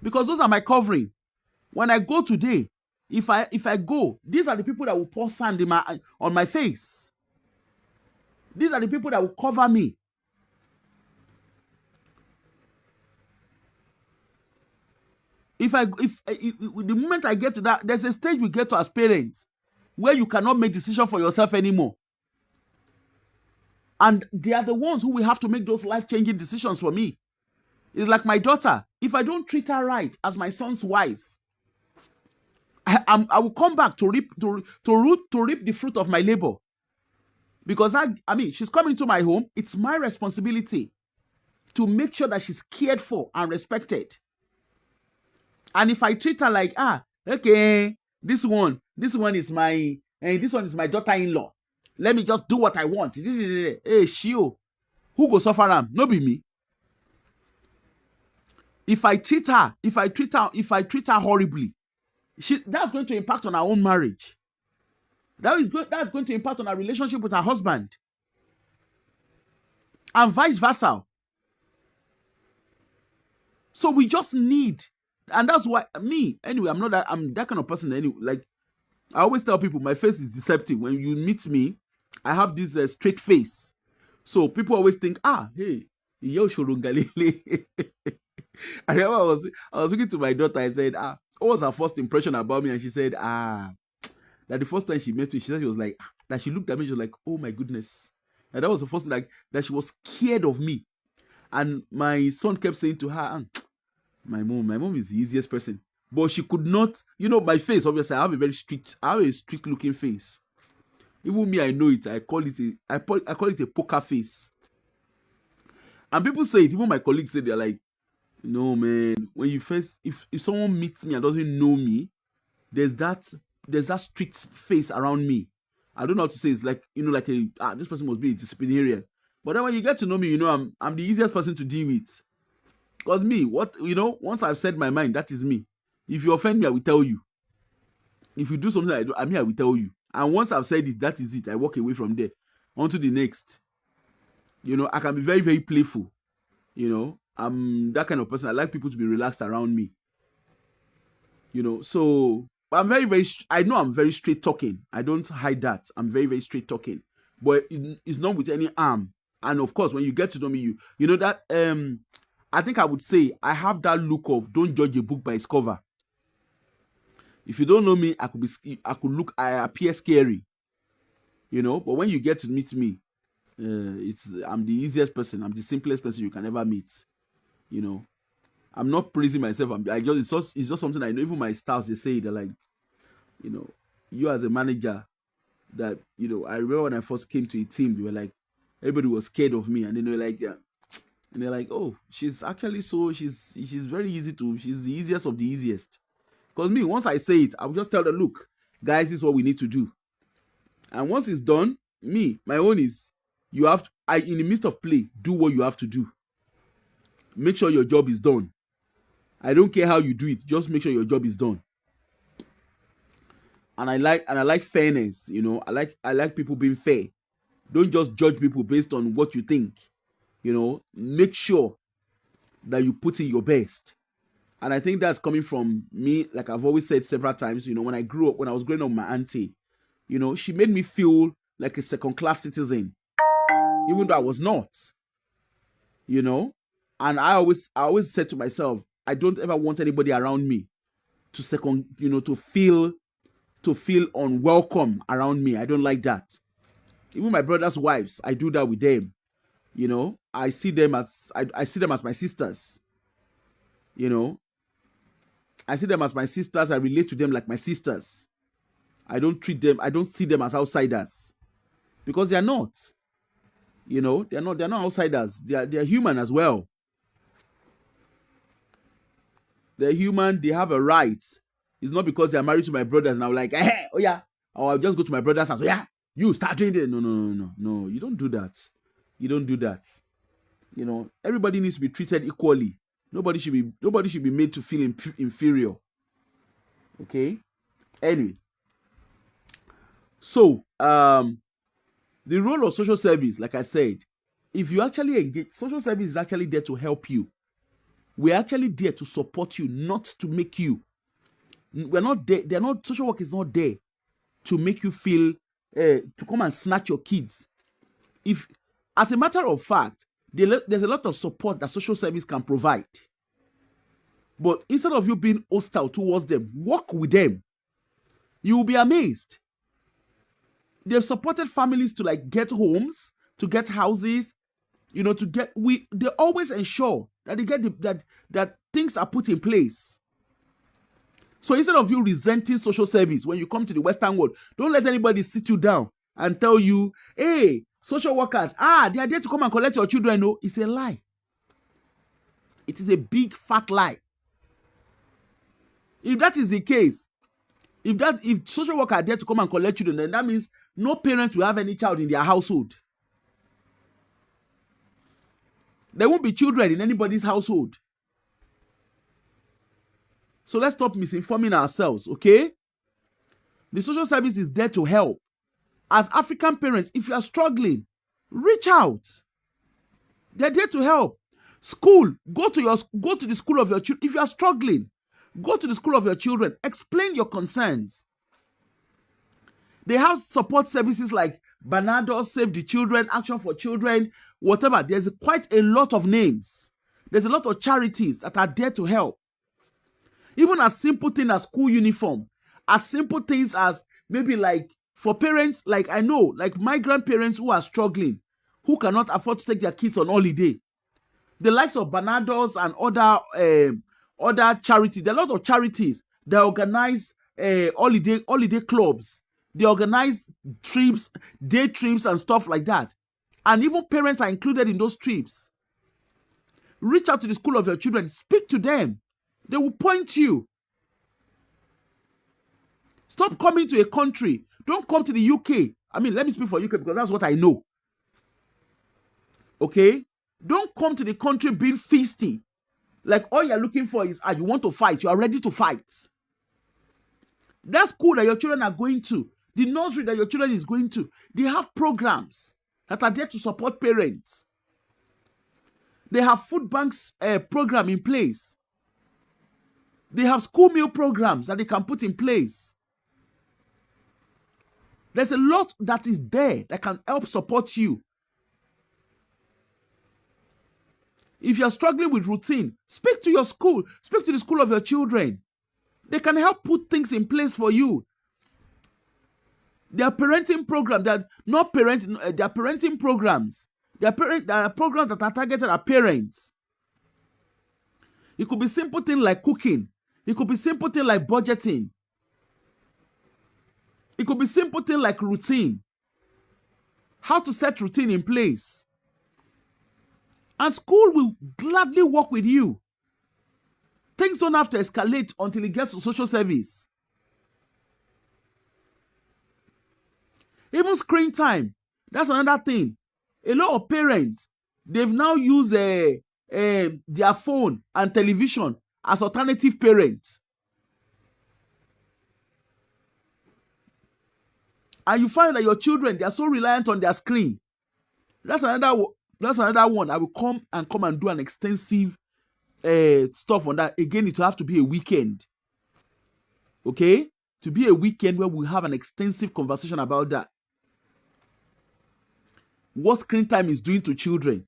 Because those are my covering. When I go today, if I go, these are the people that will pour sand on my face. These are the people that will cover me. If the moment I get to that, there's a stage we get to as parents where you cannot make decisions for yourself anymore. And they are the ones who will have to make those life-changing decisions for me. It's like my daughter. If I don't treat her right as my son's wife, I will come back to reap the fruit of my labor. Because she's coming to my home. It's my responsibility to make sure that she's cared for and respected. And if I treat her like, okay, this one is my daughter-in-law. Let me just do what I want. Hey, who go suffer am? No be me. If I treat her horribly, that's going to impact on our own marriage. That's going to impact on our relationship with her husband. And vice versa. So we just need, and that's why I'm that kind of person anyway. Like, I always tell people, my face is deceptive. When you meet me, I have this straight face. So people always think, hey, yo Shorungalile. I remember I was looking to my daughter. I said, what was her first impression about me? And she said, that the first time she met me, she said she was like, that she looked at me, she was like, oh my goodness. And that was the first thing, like, that she was scared of me. And my son kept saying to her, my mom is the easiest person. But she could not, my face, obviously, I have a strict looking face. Even me, I know it. I call it a poker face. And people say it, even my colleagues say, they're like, no, man, when you first, if someone meets me and doesn't know me, there's that strict face around me. I don't know how to say it's like, this person must be a disciplinarian. But then when you get to know me, I'm the easiest person to deal with. Because me, once I've said my mind, that is me. If you offend me, I will tell you. If you do something I will tell you. And once I've said it, that is it. I walk away from there. On to the next. I can be very, very playful. I'm that kind of person. I like people to be relaxed around me. So I'm very, very, I know I'm very straight talking. I don't hide that. I'm very, very straight talking. But it's not with any harm. And of course, when you get to know me, you know that, I think I would say I have that look of don't judge a book by its cover. If you don't know me, I appear scary. But when you get to meet me, I'm the easiest person. I'm the simplest person you can ever meet. I'm not praising myself. It's just something I know. Even my staffs, they say, they're like, you as a manager, that, I remember when I first came to a team, they were like, everybody was scared of me. And then they were like, yeah. And they're like, oh, she's actually she's very easy she's the easiest of the easiest. Because me, once I say it, I'll just tell them, look, guys, this is what we need to do. And once it's done, my own is, in the midst of play, do what you have to do. Make sure your job is done. I don't care how you do it, just make sure your job is done. And I like fairness, I like people being fair. Don't just judge people based on what you think. Make sure that you put in your best. And I think that's coming from me, like I've always said several times, when I grew up, when I was growing up with my auntie, she made me feel like a second-class citizen, even though I was not, And I always said to myself, I don't ever want anybody around me to to feel unwelcome around me. I don't like that. Even my brother's wives, I do that with them. I see them as I see them as my sisters. I see them as my sisters. I relate to them like my sisters. I don't see them as outsiders, because they are not. They're not outsiders. They're human as well. They're human. They have a right. It's not because they're married to my brothers and I'm like, oh yeah, or I'll just go to my brother's house. Oh yeah, you start doing it. No. You don't do that. You don't do that. Everybody needs to be treated equally. Nobody should be made to feel inferior. Okay. Anyway, so the role of social service, like I said, if you actually engage, social service is actually there to help you. We're actually there to support you, not to make you. We're not there. Social work is not there to make you feel to come and snatch your kids. If, as a matter of fact, there's a lot of support that social service can provide. But instead of you being hostile towards them, work with them. You will be amazed. They've supported families to get homes, to get houses, they always ensure that they get that things are put in place. So instead of you resenting social service when you come to the Western world, don't let anybody sit you down and tell you, hey, social workers, they are there to come and collect your children. No, it's a lie. It is a big fat lie. If that is the case, if social workers are there to come and collect children, then that means no parent will have any child in their household. There won't be children in anybody's household. So let's stop misinforming ourselves, okay? The social service is there to help. As African parents, if you are struggling, reach out. They're there to help. School, go to the school of your children. If you are struggling, go to the school of your children. Explain your concerns. They have support services like Barnardos, Save the Children, Action for Children, whatever. There's quite a lot of names. There's a lot of charities that are there to help. Even as simple things as school uniform, as simple things as maybe for parents, I know, my grandparents who are struggling, who cannot afford to take their kids on holiday. The likes of Barnardos and other charities. There are a lot of charities that organize holiday clubs. They organize trips, day trips and stuff like that. And even parents are included in those trips. Reach out to the school of your children. Speak to them. They will point you. Stop coming to a country. Don't come to the UK. I mean, let me speak for UK because that's what I know. Okay? Don't come to the country being feisty. All you're looking for is, you want to fight. You are ready to fight. That school that your children are going to, the nursery that your children is going to, they have programs that are there to support parents. They have food banks program in place. They have school meal programs that they can put in place. There's a lot that is there that can help support you. If you're struggling with routine, speak to your school. Speak to the school of your children. They can help put things in place for you. There are parenting programs that not parenting. There are parenting programs. There are programs that are targeted at parents. It could be simple things like cooking. It could be simple things like budgeting. It could be simple things like routine. How to set routine in place. And school will gladly work with you. Things don't have to escalate until it gets to social service. Even screen time. That's another thing. A lot of parents, they've now used their phone and television as alternative parents. And you find that your children, they are so reliant on their screen. That's another one. I will come and do an extensive stuff on that. Again, it will have to be a weekend. Okay? To be a weekend where we have an extensive conversation about that. What screen time is doing to children.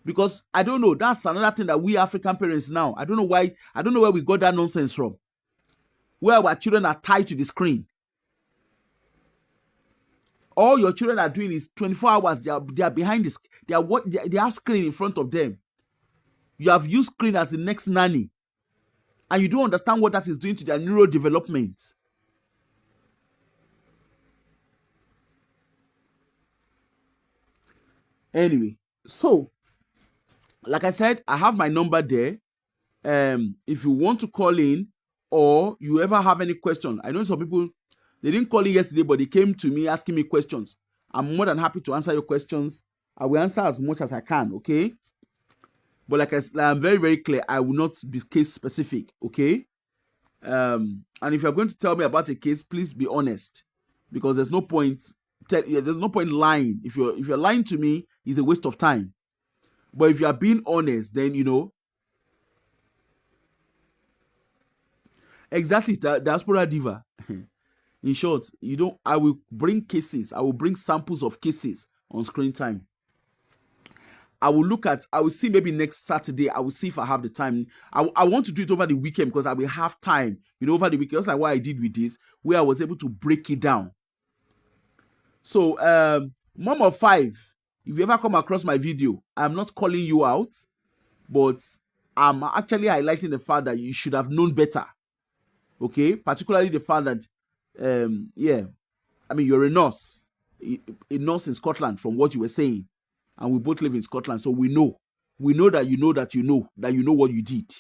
Because I don't know, that's another thing that we African parents now, I don't know where we got that nonsense from. Where our children are tied to the screen. All your children are doing is 24 hours, they are behind this, they have screen in front of them. You have used screen as the next nanny. And you don't understand what that is doing to their neurodevelopment. Anyway, so like I said, I have my number there. If you want to call in or you ever have any question, I know some people, they didn't call in yesterday, but they came to me asking me questions. I'm more than happy to answer your questions. I will answer as much as I can, okay? But like I'm very, very clear, I will not be case specific, okay? And if you're going to tell me about a case, please be honest, because there's no point lying. If you're lying to me, it's a waste of time. But if you are being honest, then you know exactly. Diaspora diva. In short, I will bring cases. I will bring samples of cases on screen time. I will see maybe next Saturday. I will see if I have the time. I want to do it over the weekend because I will have time. Over the weekend. That's like what I did with this, where I was able to break it down. So, mom of 5, if you ever come across my video, I'm not calling you out, but I'm actually highlighting the fact that you should have known better. Okay? Particularly the fact that, you're a nurse in Scotland from what you were saying. And we both live in Scotland, so we know that you know what you did.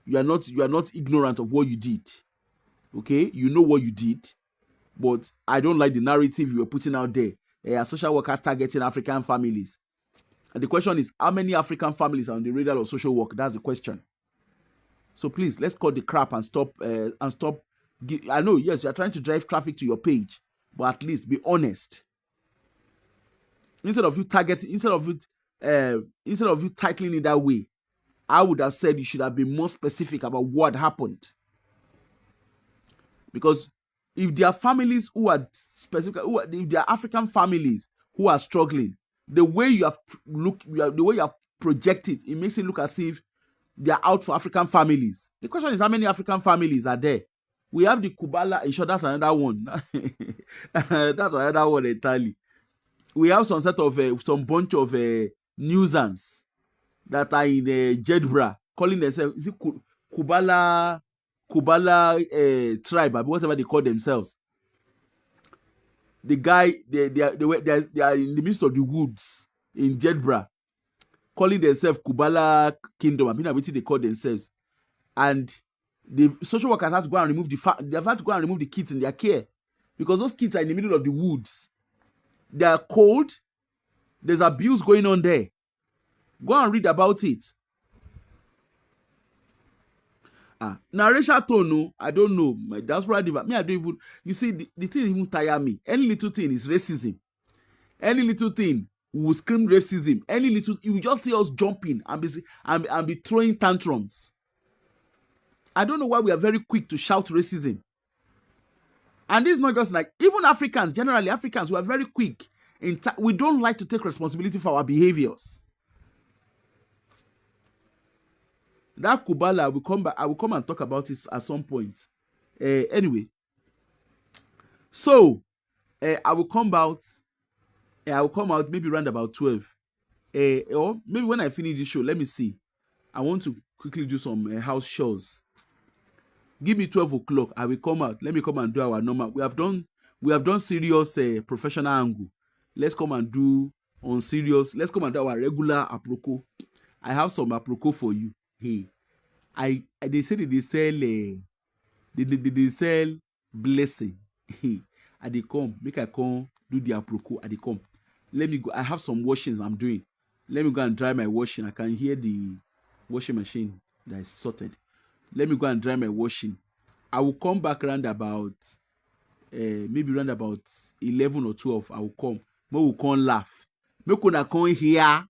You are not ignorant of what you did. Okay? You know what you did. But I don't like the narrative you were putting out there. Social workers targeting African families. And the question is, how many African families are on the radar of social work? That's the question. So please, let's cut the crap and stop. I know, yes, you are trying to drive traffic to your page, but at least be honest. Instead of you titling it that way, I would have said you should have been more specific about what happened. Because if there are families who are specific, if there are African families who are struggling, the way you have projected, it makes it look as if they are out for African families. The question is, how many African families are there? We have the Kubala, in short, that's another one. That's another one entirely. We have some bunch of nuisance that are in Jedburgh calling themselves, is it Kubala tribe, whatever they call themselves. The guy, they are in the midst of the woods in Jedburgh, calling themselves Kubala Kingdom. I mean, what they call themselves, and the social workers have to go and remove the kids in their care because those kids are in the middle of the woods. They are cold. There's abuse going on there. Go and read about it. Narration tone, no, I don't know. My diaspora diva. Me, I don't even. You see, the thing even tire me. Any little thing is racism. Any little thing will scream racism. You will just see us jumping and be throwing tantrums. I don't know why we are very quick to shout racism. And this is not just like, even Africans, generally Africans, we are very quick. We don't like to take responsibility for our behaviors. That Kubala, I will come and talk about it at some point. Anyway. So, I will come out maybe around about 12. Or maybe when I finish this show, let me see. I want to quickly do some house shows. Give me 12 o'clock. I will come out. Let me come and do our normal. We have done serious professional angle. Let's come and do on serious. Let's come and do our regular aproko. I have some aproko for you. Hey, they say that they sell blessing. Hey, I they come. Make I come do the aproko. I they come. Let me go. I have some washings I'm doing. Let me go and dry my washing. I can hear the washing machine that is sorted. Let me go and dry my washing. I will come back around about maybe around about 11 or 12. I will come. We will come laugh. Make una come here.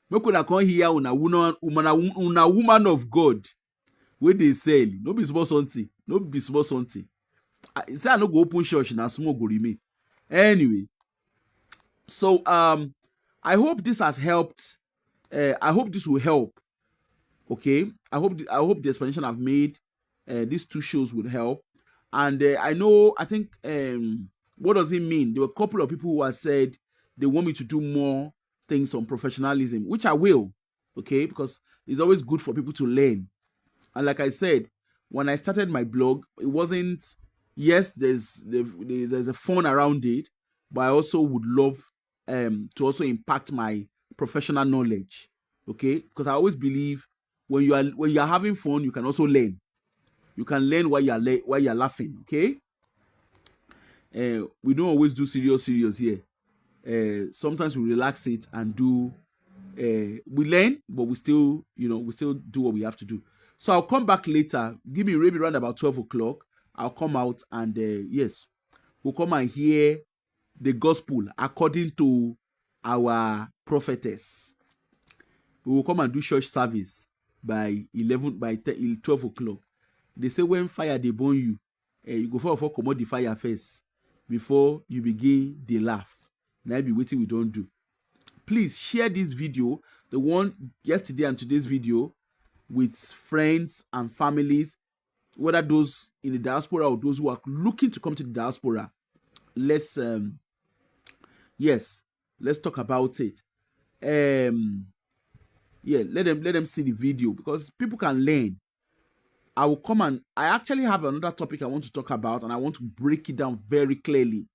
Make una come here una woman of God wey dey sell. No be small something. No be small something. Say I no go open church na small go remain. Anyway, so I hope this has helped. I hope this will help. Okay, I hope the explanation I've made, these two shows will help. And I think what does it mean? There were a couple of people who have said they want me to do more things on professionalism, which I will. Okay, because it's always good for people to learn. And like I said, when I started my blog, it wasn't. Yes, there's a fun around it, but I also would love to also impact my professional knowledge. Okay, because I always believe when you are having fun, you can also learn. You can learn while you're laughing. Okay, we don't always do serious here. Sometimes we relax it and do. We learn, but we still do what we have to do. So I'll come back later. Give me maybe around about 12 o'clock. I'll come out and yes, we'll come and hear the gospel according to our prophetess. We will come and do church service by 12 o'clock. They say when fire they burn you, you go for commode the fire first before you begin the laugh. Now be waiting we don't do. Please share this video, the one yesterday and today's video, with friends and families, whether those in the diaspora or those who are looking to come to the diaspora. Let's talk about it. Let them see the video because people can learn. I will come and I actually have another topic I want to talk about, and I want to break it down very clearly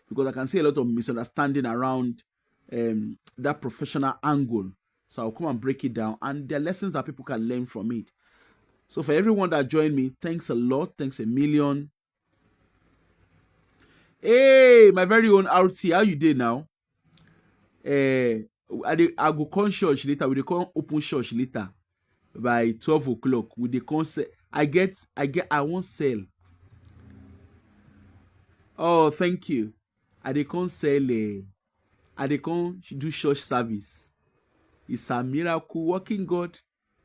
because I can see a lot of misunderstanding around that professional angle. So I'll come and break it down, and there are lessons that people can learn from it. So for everyone that joined me, thanks a lot. Thanks a million. Hey, my very own RT, how you did now? I go come church later. We dey come open church later by 12 o'clock. With the concept, I won't sell. Oh, thank you. I dey come sell. I dey come do church service. It's a miracle working God.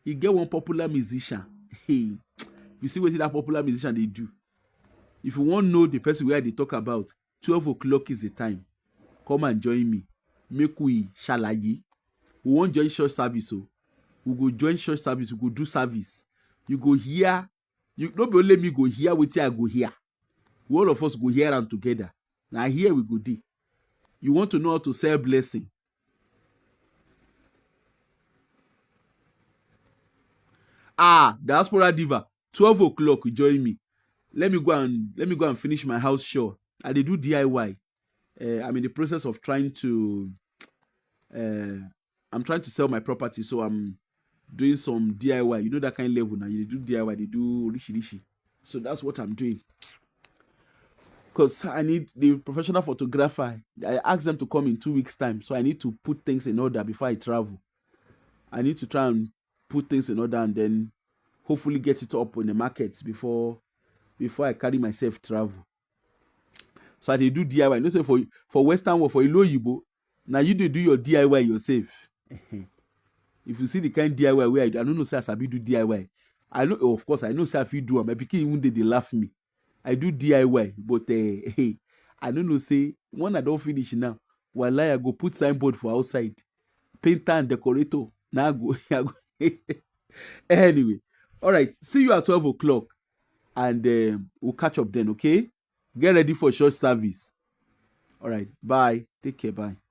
He get one popular musician. Hey, you see what that popular musician they do. If you want to know the person where they talk about, 12 o'clock is the time. Come and join me. Make we shalaye. We won't join church service. So we go join church service. We go do service. You go hear. You not only me go hear with you, I go hear. All of us go hear and together. Now here we go dey. You want to know how to sell blessing. Diaspora Diva, 12 o'clock, you join me. Let me go and finish my house chore. I dey do DIY. I'm in the process of trying to sell my property, so I'm doing some DIY. You know that kind of level now. You do DIY, they do rishi. So that's what I'm doing. Because I need the professional photographer. I asked them to come in 2 weeks' time, so I need to put things in order before I travel. I need to try and put things in order and then hopefully get it up in the markets before I carry myself travel. So I dey do DIY. You know, say for Western world, for Iloyibo, now you do your DIY yourself. If you see the kind of DIY where I don't know say I sabi do DIY. I know, of course, I know say if you do, my pikin even they laugh me. I do DIY, but I don't know say when I don't finish now, wallahi I go put signboard for outside, painter and decorator. Now I go. Anyway, all right. See you at 12 o'clock, and we'll catch up then. Okay, get ready for church service. All right, bye. Take care. Bye.